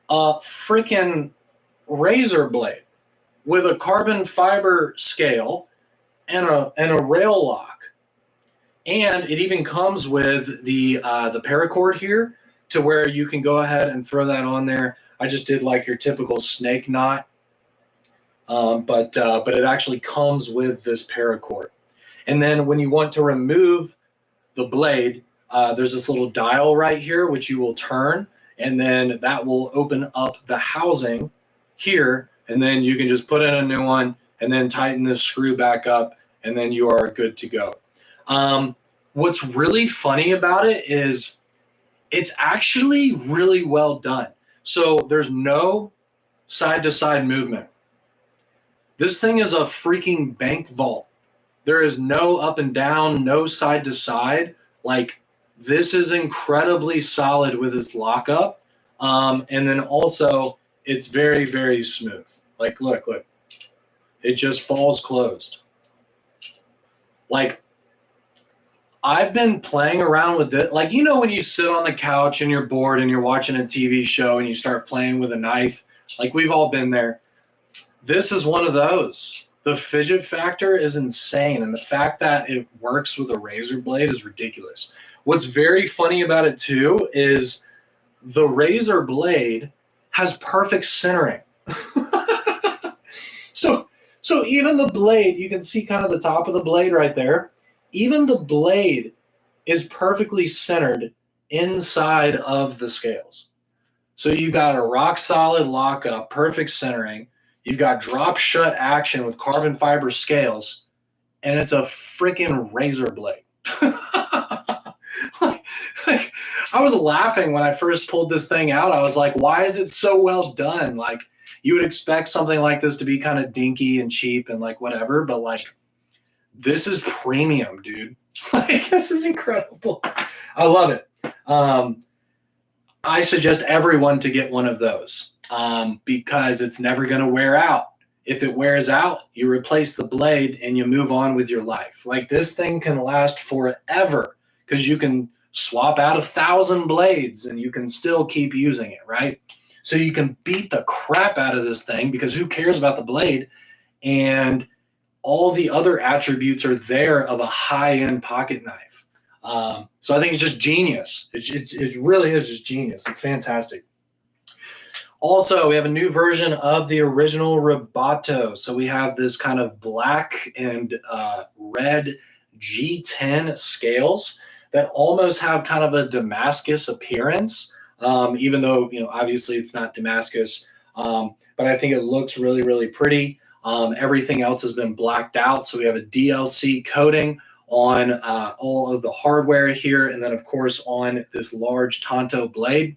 a freaking razor blade with a carbon fiber scale and a rail lock. And it even comes with the paracord here to where you can go ahead and throw that on there. I just did like your typical snake knot. But it actually comes with this paracord. And then when you want to remove the blade, there's this little dial right here, which you will turn, and then that will open up the housing here, and then you can just put in a new one and then tighten this screw back up, and then you are good to go. What's really funny about it is it's actually really well done. So there's no side-to-side movement. This thing is a freaking bank vault. There is no up and down, no side to side. Like, this is incredibly solid with its lockup. And then also, it's very, very smooth. Like, look. It just falls closed. Like, I've been playing around with it. Like, when you sit on the couch and you're bored and you're watching a TV show and you start playing with a knife, like, we've all been there. This is one of those. The fidget factor is insane, and the fact that it works with a razor blade is ridiculous. What's very funny about it too is the razor blade has perfect centering. So even the blade, you can see kind of the top of the blade right there. Even the blade is perfectly centered inside of the scales. So you got a rock solid lockup, perfect centering. You've got drop shut action with carbon fiber scales, and it's a freaking razor blade. like, I was laughing when I first pulled this thing out. I was like, why is it so well done? Like, you would expect something like this to be kind of dinky and cheap and like whatever, but like, this is premium, dude. Like, this is incredible. I love it. I suggest everyone to get one of those because it's never going to wear out. If it wears out, you replace the blade and you move on with your life. Like, this thing can last forever because you can swap out 1,000 blades and you can still keep using it, right? So you can beat the crap out of this thing because who cares about the blade? And all the other attributes are there of a high-end pocket knife. So I think it's just genius. It really is just genius. It's fantastic. Also, we have a new version of the original Rubato. So we have this kind of black and red G10 scales that almost have kind of a Damascus appearance, even though, obviously it's not Damascus. But I think it looks really, really pretty. Everything else has been blacked out. So we have a DLC coating on all of the hardware here. And then, of course, on this large Tonto blade.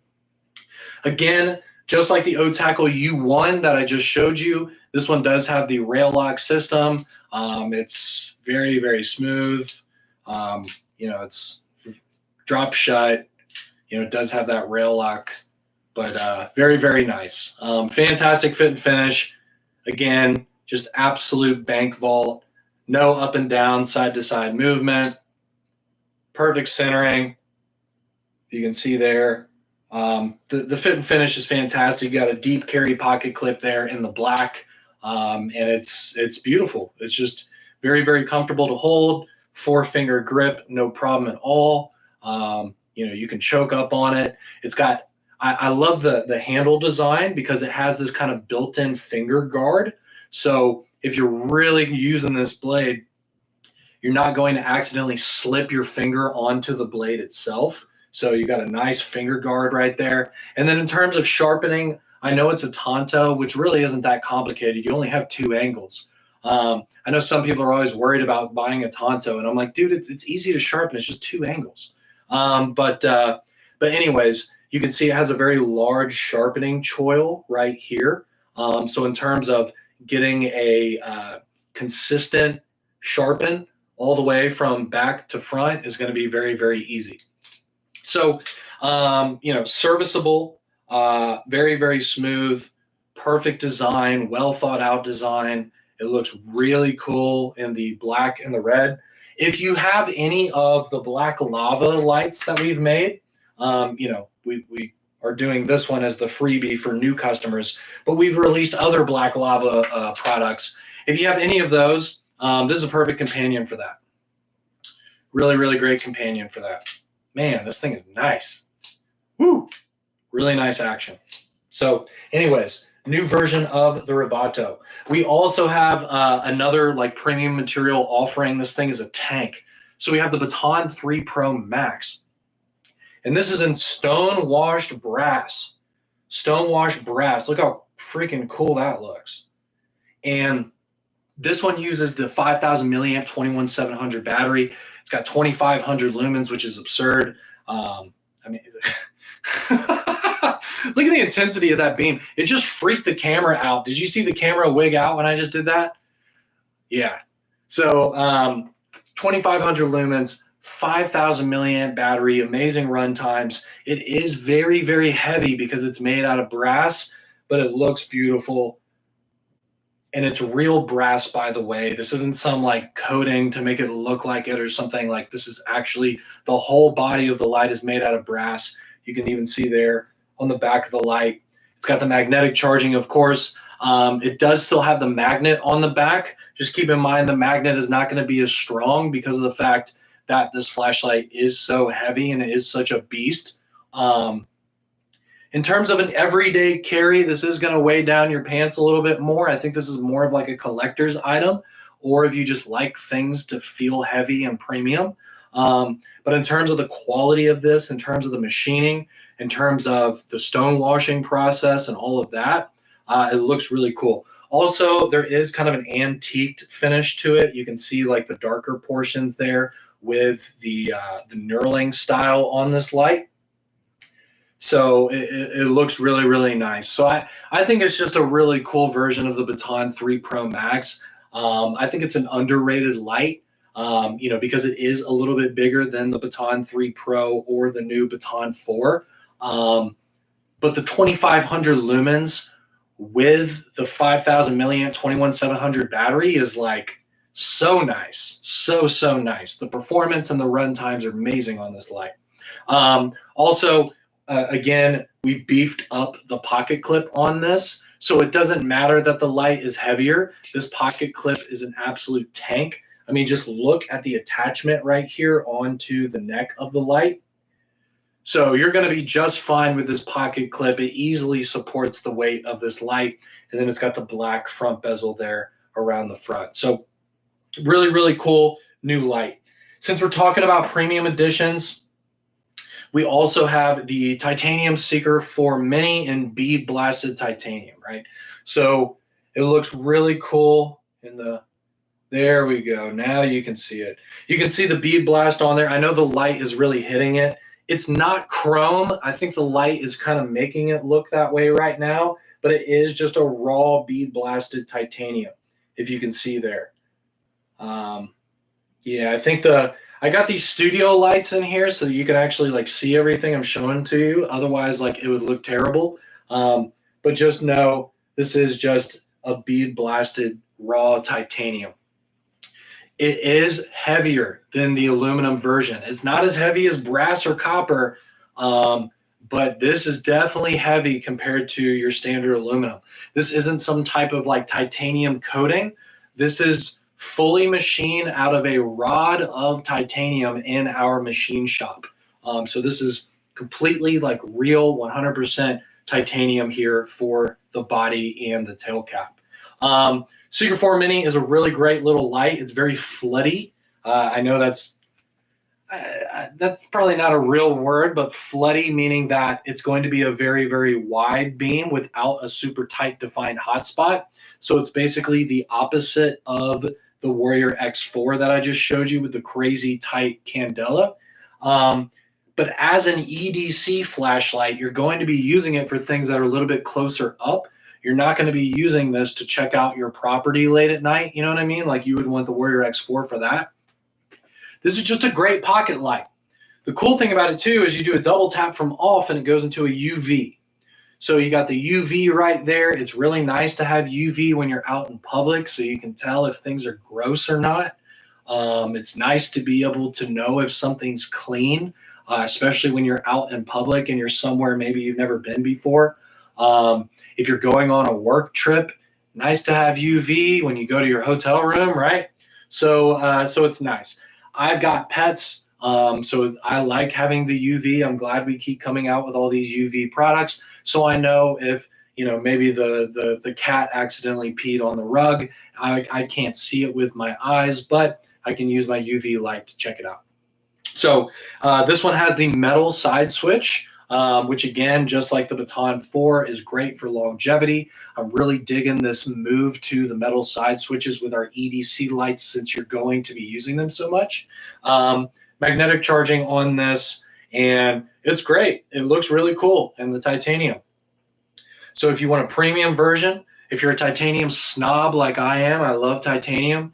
Again, just like the O-Tackle U1 that I just showed you, this one does have the rail lock system. It's very, very smooth. It's drop shut. It does have that rail lock, but very, very nice. Fantastic fit and finish. Again, just absolute bank vault. No up and down, side to side movement. Perfect centering. You can see there. The fit and finish is fantastic. You got a deep carry pocket clip there in the black, and it's beautiful. It's just very, very comfortable to hold. 4-finger grip, no problem at all. You can choke up on it. It's got, I love the handle design because it has this kind of built-in finger guard. So if you're really using this blade, you're not going to accidentally slip your finger onto the blade itself. So you got a nice finger guard right there. And then in terms of sharpening, I know it's a Tonto, which really isn't that complicated. You only have 2 angles. I know some people are always worried about buying a Tonto, and I'm like, dude, it's easy to sharpen. It's just 2 angles. But anyways, you can see it has a very large sharpening choil right here. So in terms of getting a consistent sharpen all the way from back to front is going to be very, very easy. So, serviceable, very, very smooth, perfect design, well thought out design. It looks really cool in the black and the red. If you have any of the black lava lights that we've made, we are doing this one as the freebie for new customers, but we've released other black lava products. If you have any of those, this is a perfect companion for that. Really, really great companion for that. Man, this thing is nice. Woo! Really nice action. So anyways, new version of the Rubato. We also have another premium material offering. This thing is a tank. So we have the Baton 3 Pro Max. And this is in stone-washed brass. Stone-washed brass. Look how freaking cool that looks. And this one uses the 5,000 milliamp 21700 battery. It's got 2,500 lumens, which is absurd. Look at the intensity of that beam. It just freaked the camera out. Did you see the camera wig out when I just did that? Yeah. So 2,500 lumens, 5,000 milliamp battery, amazing run times. It is very, very heavy because it's made out of brass, but it looks beautiful. And it's real brass, by the way. This isn't some coating to make it look like it or something. This is actually the whole body of the light is made out of brass. You can even see there on the back of the light. It's got the magnetic charging, of course. It does still have the magnet on the back. Just keep in mind the magnet is not going to be as strong because of the fact that this flashlight is so heavy and it is such a beast. In terms of an everyday carry, this is going to weigh down your pants a little bit more. I think this is more of a collector's item, or if you just like things to feel heavy and premium. But in terms of the quality of this, in terms of the machining, in terms of the stone washing process and all of that, it looks really cool. Also, there is kind of an antiqued finish to it. You can see the darker portions there with the knurling style on this light. So it looks really, really nice. So I think it's just a really cool version of the Baton 3 Pro Max. I think it's an underrated light, because it is a little bit bigger than the Baton 3 Pro or the new Baton 4. But the 2,500 lumens with the 5,000 milliamp 21700 battery is like so nice, so nice. The performance and the run times are amazing on this light. Also, again, we beefed up the pocket clip on this, so it doesn't matter that the light is heavier. This pocket clip is an absolute tank. I mean, just look at the attachment right here onto the neck of the light. So you're going to be just fine with this pocket clip. It easily supports the weight of this light. And then it's got the black front bezel there around the front. So really cool new light. Since we're talking about premium editions, we also have the Titanium Seeker 4 Mini in bead blasted titanium, right? So it looks really cool in the, there we go. Now you can see it. You can see the bead blast on there. I know the light is really hitting it. It's not chrome. I think the light is kind of making it look that way right now, but it is just a raw bead blasted titanium, if you can see there. Yeah, I think I got these studio lights in here so you can actually like see everything I'm showing to you. Otherwise, like it would look terrible. But just know this is just a bead blasted raw titanium. It is heavier than the aluminum version. It's not as heavy as brass or copper, but this is definitely heavy compared to your standard aluminum. This isn't some type of like titanium coating. This is fully machined out of a rod of titanium in our machine shop. So this is completely like real 100% titanium here for the body and the tail cap. Seeker 4 Mini is a really great little light. It's very floody. I know that's probably not a real word, but floody meaning that it's going to be a very wide beam without a super tight defined hotspot. So it's basically the opposite of the Warrior X4 that I just showed you with the crazy tight candela. But as an EDC flashlight, you're going to be using it for things that are a little bit closer up. You're not going to be using this to check out your property late at night. You know what I mean? Like you would want the Warrior X4 for that. This is just a great pocket light. The cool thing about it too is you do a double tap from off and it goes into a UV. So you got the UV right there. It's really nice to have UV when you're out in public so you can tell if things are gross or not. It's nice to be able to know if something's clean, especially when you're out in public and you're somewhere maybe you've never been before. If you're going on a work trip, nice to have UV when you go to your hotel room, right? So it's nice. I've got pets, so I like having the UV. I'm glad we keep coming out with all these UV products. So I know if, you know, maybe the cat accidentally peed on the rug, I can't see it with my eyes, but I can use my UV light to check it out. So this one has the metal side switch, which again, just like the Baton 4, is great for longevity. I'm really digging this move to the metal side switches with our EDC lights since you're going to be using them so much. Magnetic charging on this, and it's great. It looks really cool in the titanium. So if you want a premium version, if you're a titanium snob like I am, I love titanium.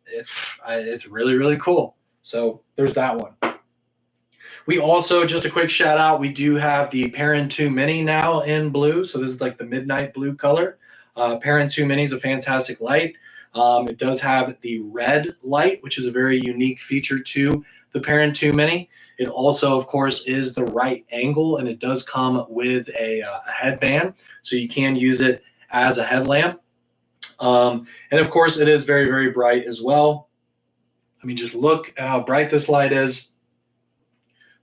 It's really cool. So there's that one. We also, just a quick shout out, we do have the Baton 2 Mini now in blue. So this is like the midnight blue color. Baton 2 Mini is a fantastic light. It does have the red light, which is a very unique feature to the Baton 2 Mini. It also, of course, is the right angle, and it does come with a headband, so you can use it as a headlamp. And of course, it is very bright as well. I mean, just look at how bright this light is.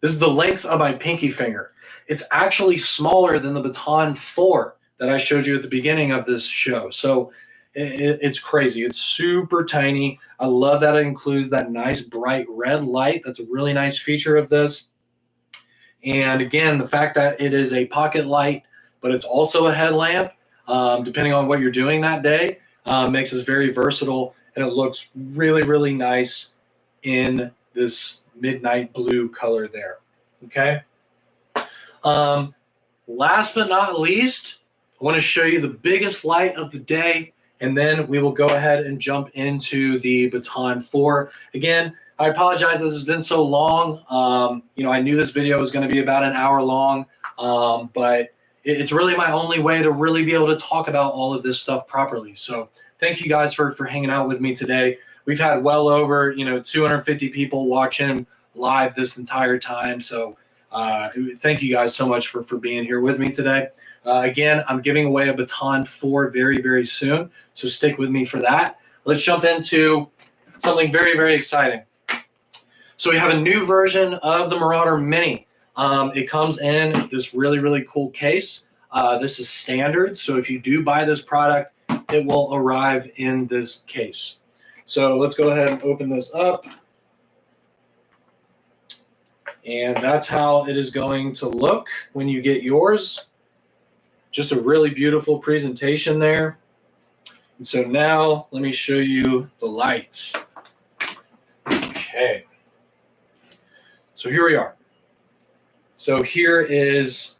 This is the length of my pinky finger. It's actually smaller than the Baton 4 that I showed you at the beginning of this show. So it's crazy. It's super tiny. I love that it includes that nice bright red light. That's a really nice feature of this. And again, the fact that it is a pocket light, but it's also a headlamp, depending on what you're doing that day, makes us very versatile. And it looks really nice in this midnight blue color there. Okay. Last but not least, I want to show you the biggest light of the day, and then we will go ahead and jump into the Baton 4. Again, I apologize this has been so long. You know, I knew this video was going to be about an hour long, but it's really my only way to really be able to talk about all of this stuff properly. So thank you guys for hanging out with me today. We've had well over 250 people watching live this entire time. So thank you guys so much for being here with me today. Again, I'm giving away a Baton 4 very, very soon, so stick with me for that. Let's jump into something very, very exciting. So we have a new version of the Marauder Mini. It comes in this really, really cool case. This is standard, so if you do buy this product, it will arrive in this case. So let's go ahead and open this up. And that's how it is going to look when you get yours. Just a really beautiful presentation there. And so now let me show you the light. Okay. So here we are. So here is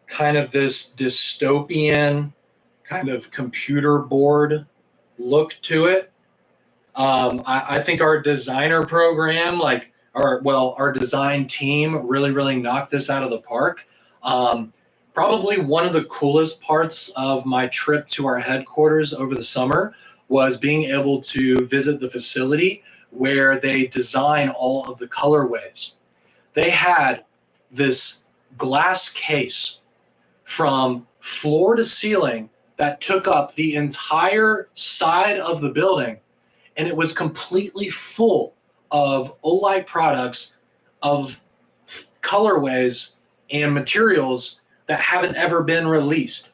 kind of this dystopian kind of computer board look to it. I think our designer program, our design team really, really knocked this out of the park. Probably one of the coolest parts of my trip to our headquarters over the summer was being able to visit the facility where they design all of the colorways. They had this glass case from floor to ceiling that took up the entire side of the building, and it was completely full of Olight products of colorways and materials that haven't ever been released.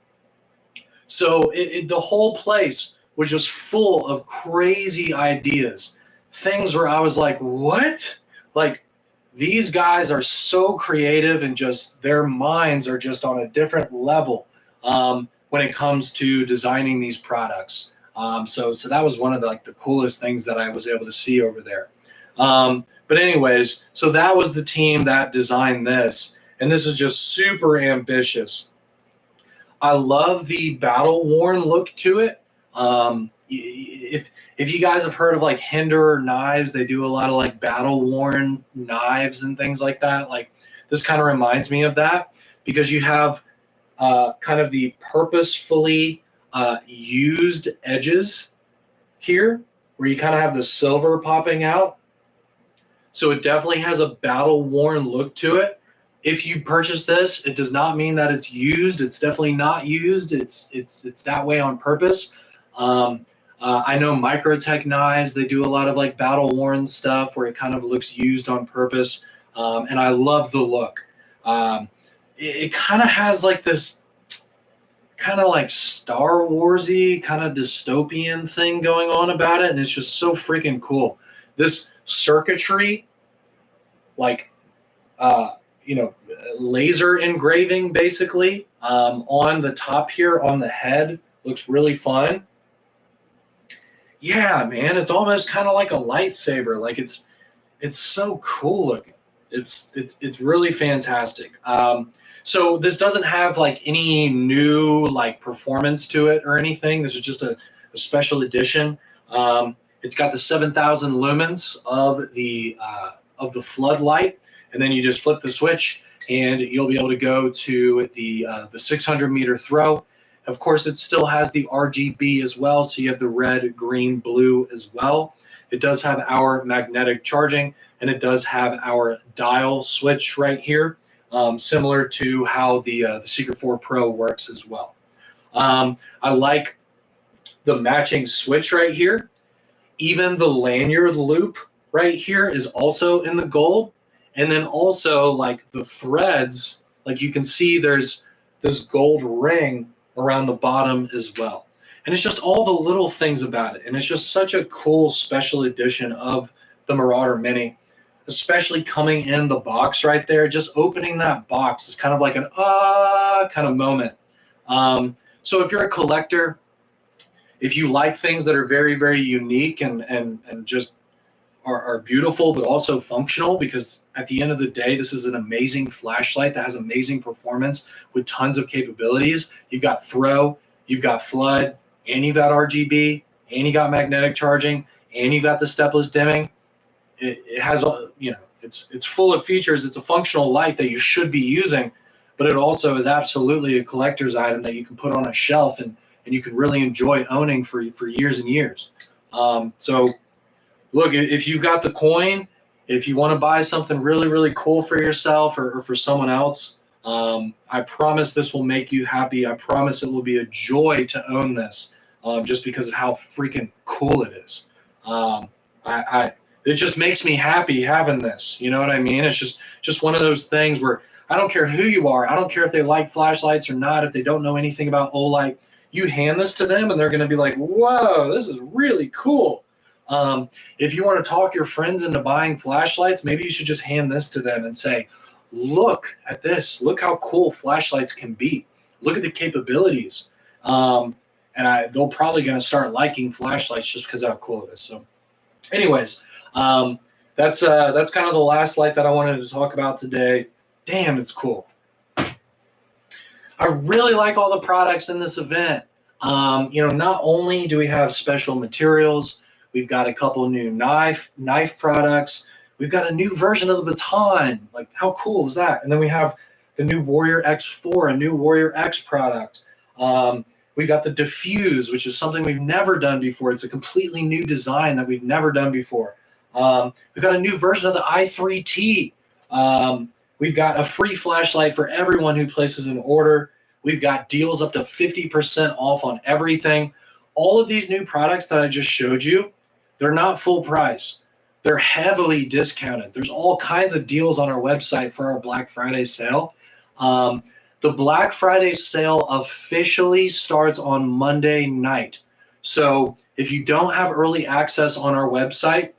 So the whole place was just full of crazy ideas, things where I was like, what? Like, these guys are so creative, and just their minds are just on a different level when it comes to designing these products. So that was one of the coolest things that I was able to see over there. But anyways, so that was the team that designed this, and this is just super ambitious. I love the battle-worn look to it. If you guys have heard of Hinder knives, they do a lot of battle-worn knives and things like that. This kind of reminds me of that, because you have kind of the purposefully used edges here, where you kind of have the silver popping out. So it definitely has a battle-worn look to it. If you purchase this, it does not mean that it's used. It's definitely not used. It's that way on purpose. I know Microtech knives, they do a lot of battle-worn stuff where it kind of looks used on purpose. And I love the look. It kind of has this kind of Star Wars-y kind of dystopian thing going on about it, and it's just so freaking cool. This circuitry, laser engraving basically on the top here on the head looks really fun. Yeah, man, it's almost kind of like a lightsaber. It's so cool looking. It's really fantastic. So this doesn't have any new performance to it or anything. This is just a special edition. It's got the 7,000 lumens of the floodlight, and then you just flip the switch, and you'll be able to go to the 600 meter throw. Of course, it still has the RGB as well, so you have the red, green, blue as well. It does have our magnetic charging, and it does have our dial switch right here, similar to how the Seeker 4 Pro works as well. I like the matching switch right here. Even the lanyard loop right here is also in the gold. And then also the threads, you can see there's this gold ring around the bottom as well. And it's just all the little things about it. And it's just such a cool special edition of the Marauder Mini, especially coming in the box right there. Just opening that box is kind of like an kind of moment. So if you're a collector, if you like things that are very, very unique and just are beautiful, but also functional, because at the end of the day, this is an amazing flashlight that has amazing performance with tons of capabilities. You've got throw, you've got flood, and you've got RGB, and you got magnetic charging, and you got the stepless dimming. It has, it's full of features. It's a functional light that you should be using, but it also is absolutely a collector's item that you can put on a shelf and you can really enjoy owning for years and years. So look, if you've got the coin, if you want to buy something really, really cool for yourself or for someone else, I promise this will make you happy. I promise it will be a joy to own this, just because of how freaking cool it is. It just makes me happy having this. You know what I mean? It's just one of those things where I don't care who you are. I don't care if they like flashlights or not, if they don't know anything about Olight. You hand this to them and they're going to be like, whoa, this is really cool. If you want to talk your friends into buying flashlights, maybe you should just hand this to them and say, look at this. Look how cool flashlights can be. Look at the capabilities. They're probably going to start liking flashlights just because of how cool it is. So anyways, that's kind of the last light that I wanted to talk about today. Damn, it's cool. I really like all the products in this event. Not only do we have special materials, we've got a couple new knife products. We've got a new version of the Baton. Like, how cool is that? And then we have the new Warrior X4, a new Warrior X product. We got the Diffuse, which is something we've never done before. It's a completely new design that we've never done before. We've got a new version of the i3T. We've got a free flashlight for everyone who places an order. We've got deals up to 50% off on everything. All of these new products that I just showed you, they're not full price. They're heavily discounted. There's all kinds of deals on our website for our Black Friday sale. The Black Friday sale officially starts on Monday night. So if you don't have early access on our website,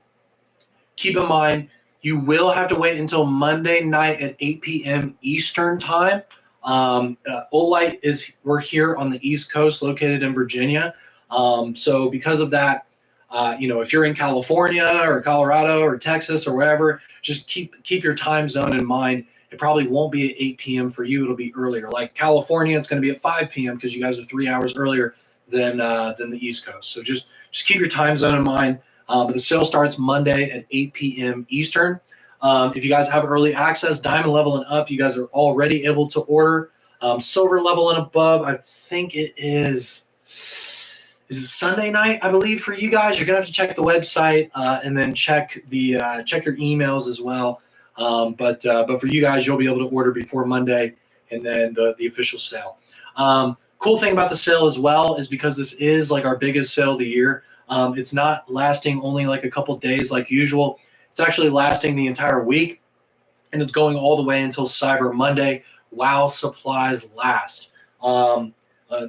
keep in mind, you will have to wait until Monday night at 8 p.m. Eastern time. Olight we're here on the East Coast, located in Virginia. So because of that, if you're in California or Colorado or Texas or wherever, just keep your time zone in mind. It probably won't be at 8 p.m. for you. It'll be earlier. Like California, it's going to be at 5 p.m. because you guys are 3 hours earlier than the East Coast. So just keep your time zone in mind. But the sale starts Monday at 8 p.m. Eastern. If you guys have early access, diamond level and up, you guys are already able to order. Silver level and above, I think it is it Sunday night, I believe, for you guys. You're gonna have to check the website and then check your emails as well. But for you guys, you'll be able to order before Monday and then the official sale. Cool thing about the sale as well is because this is like our biggest sale of the year. It's not lasting only like a couple days like usual. It's actually lasting the entire week, and it's going all the way until Cyber Monday while supplies last.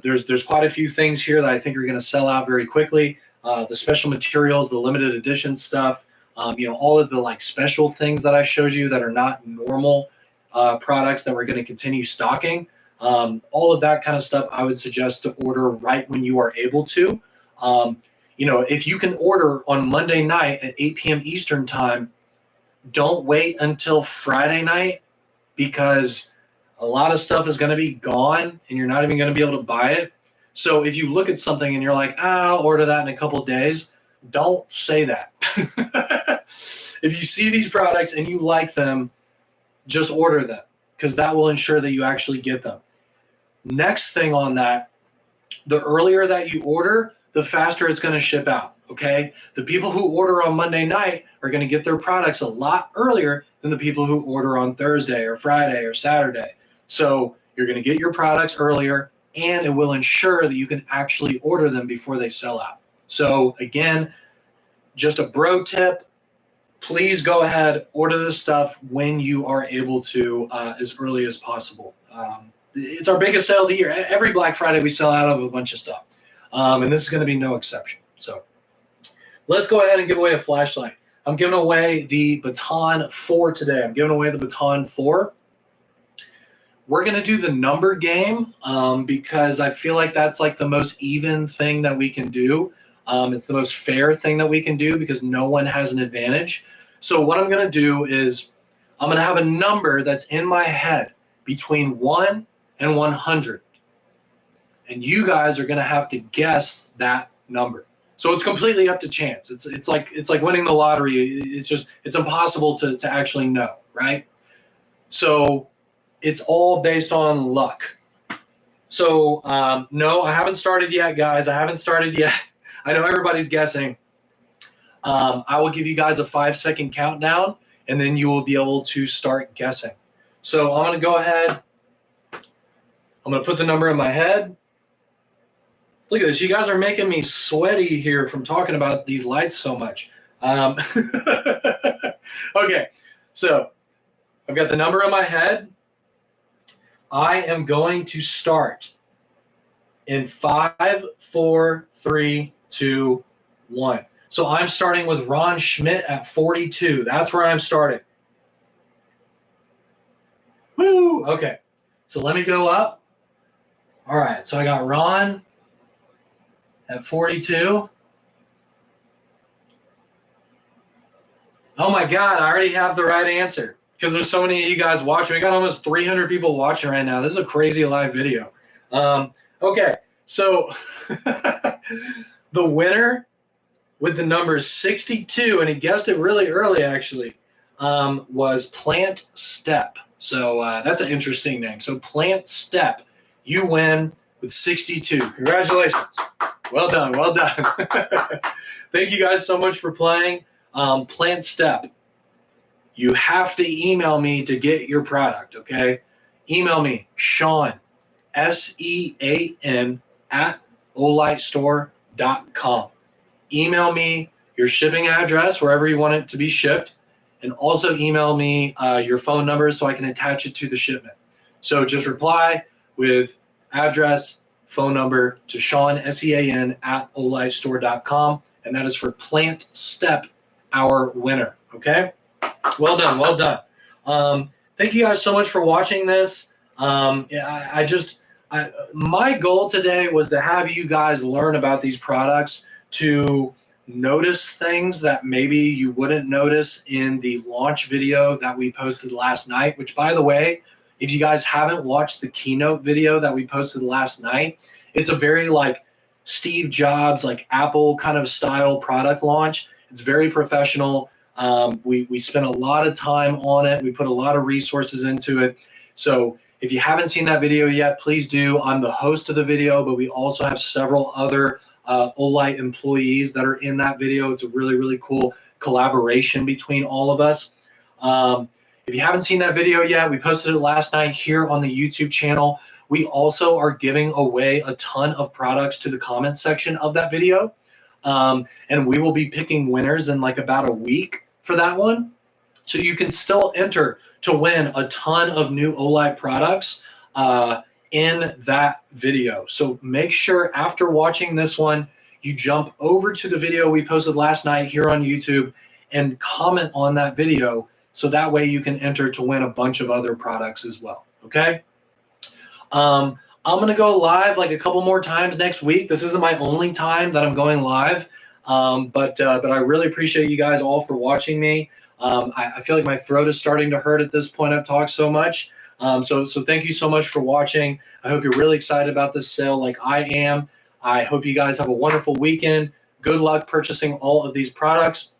There's quite a few things here that I think are going to sell out very quickly. The special materials, the limited edition stuff, all of the like special things that I showed you that are not normal products that we're going to continue stocking. All of that kind of stuff I would suggest to order right when you are able to. If you can order on Monday night at 8 p.m. Eastern time, don't wait until Friday night, because a lot of stuff is going to be gone and you're not even going to be able to buy it. So if you look at something and you're like, I'll order that in a couple of days, don't say that. If you see these products and you like them, just order them, because that will ensure that you actually get them. Next thing on that, the earlier that you order, the faster it's going to ship out, okay? The people who order on Monday night are going to get their products a lot earlier than the people who order on Thursday or Friday or Saturday. So you're going to get your products earlier, and it will ensure that you can actually order them before they sell out. So again, just a bro tip, please go ahead, order this stuff when you are able to, as early as possible. It's our biggest sale of the year. Every Black Friday we sell out of a bunch of stuff. And this is going to be no exception. So let's go ahead and give away a flashlight. I'm giving away the Baton 4 today. I'm giving away the Baton 4. We're going to do the number game because I feel like that's like the most even thing that we can do. It's the most fair thing that we can do because no one has an advantage. So what I'm going to do is I'm going to have a number that's in my head between 1 and 100. And you guys are going to have to guess that number. So it's completely up to chance. It's like winning the lottery. It's impossible to actually know, right? So it's all based on luck. So no, I haven't started yet, guys. I haven't started yet. I know everybody's guessing. I will give you guys a 5-second countdown, and then you will be able to start guessing. So I'm going to go ahead. I'm going to put the number in my head. Look at this. You guys are making me sweaty here from talking about these lights so much. Okay, so I've got the number in my head. I am going to start in 5, 4, 3, 2, 1. So I'm starting with Ron Schmidt at 42. That's where I'm starting. Woo! Okay, so let me go up. All right, so I got Ron at 42. Oh my God, I already have the right answer because there's so many of you guys watching. We got almost 300 people watching right now. This is a crazy live video. Okay, so the winner with the number 62, and he guessed it really early actually, was Plant Step. So that's an interesting name. So Plant Step, you win with 62. Congratulations. Well done, well done. Thank you guys so much for playing. Plant Step, you have to email me to get your product, okay? Email me, Sean, SEAN, at olightstore.com. Email me your shipping address, wherever you want it to be shipped, and also email me your phone number so I can attach it to the shipment. So just reply with address, phone number to Sean, SEAN, at olightstore.com, and that is for Plant Step, our winner, okay? Well done, well done. Thank you guys so much for watching this. My goal today was to have you guys learn about these products, to notice things that maybe you wouldn't notice in the launch video that we posted last night, which, by the way, if you guys haven't watched the keynote video that we posted last night, it's a very like Steve Jobs, like Apple kind of style product launch. It's very professional. We spent a lot of time on it. We put a lot of resources into it. So if you haven't seen that video yet, please do. I'm the host of the video, but we also have several other Olight employees that are in that video. It's a really, really cool collaboration between all of us. If you haven't seen that video yet, we posted it last night here on the YouTube channel. We also are giving away a ton of products to the comment section of that video. And we will be picking winners in like about a week for that one. So you can still enter to win a ton of new Olight products in that video. So make sure after watching this one, you jump over to the video we posted last night here on YouTube and comment on that video. So that way you can enter to win a bunch of other products as well. Okay. I'm going to go live like a couple more times next week. This isn't my only time that I'm going live. But I really appreciate you guys all for watching me. I feel like my throat is starting to hurt at this point. I've talked so much. So thank you so much for watching. I hope you're really excited about this sale like I am. I hope you guys have a wonderful weekend. Good luck purchasing all of these products,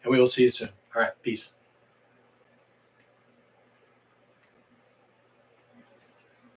and we will see you soon. All right, peace.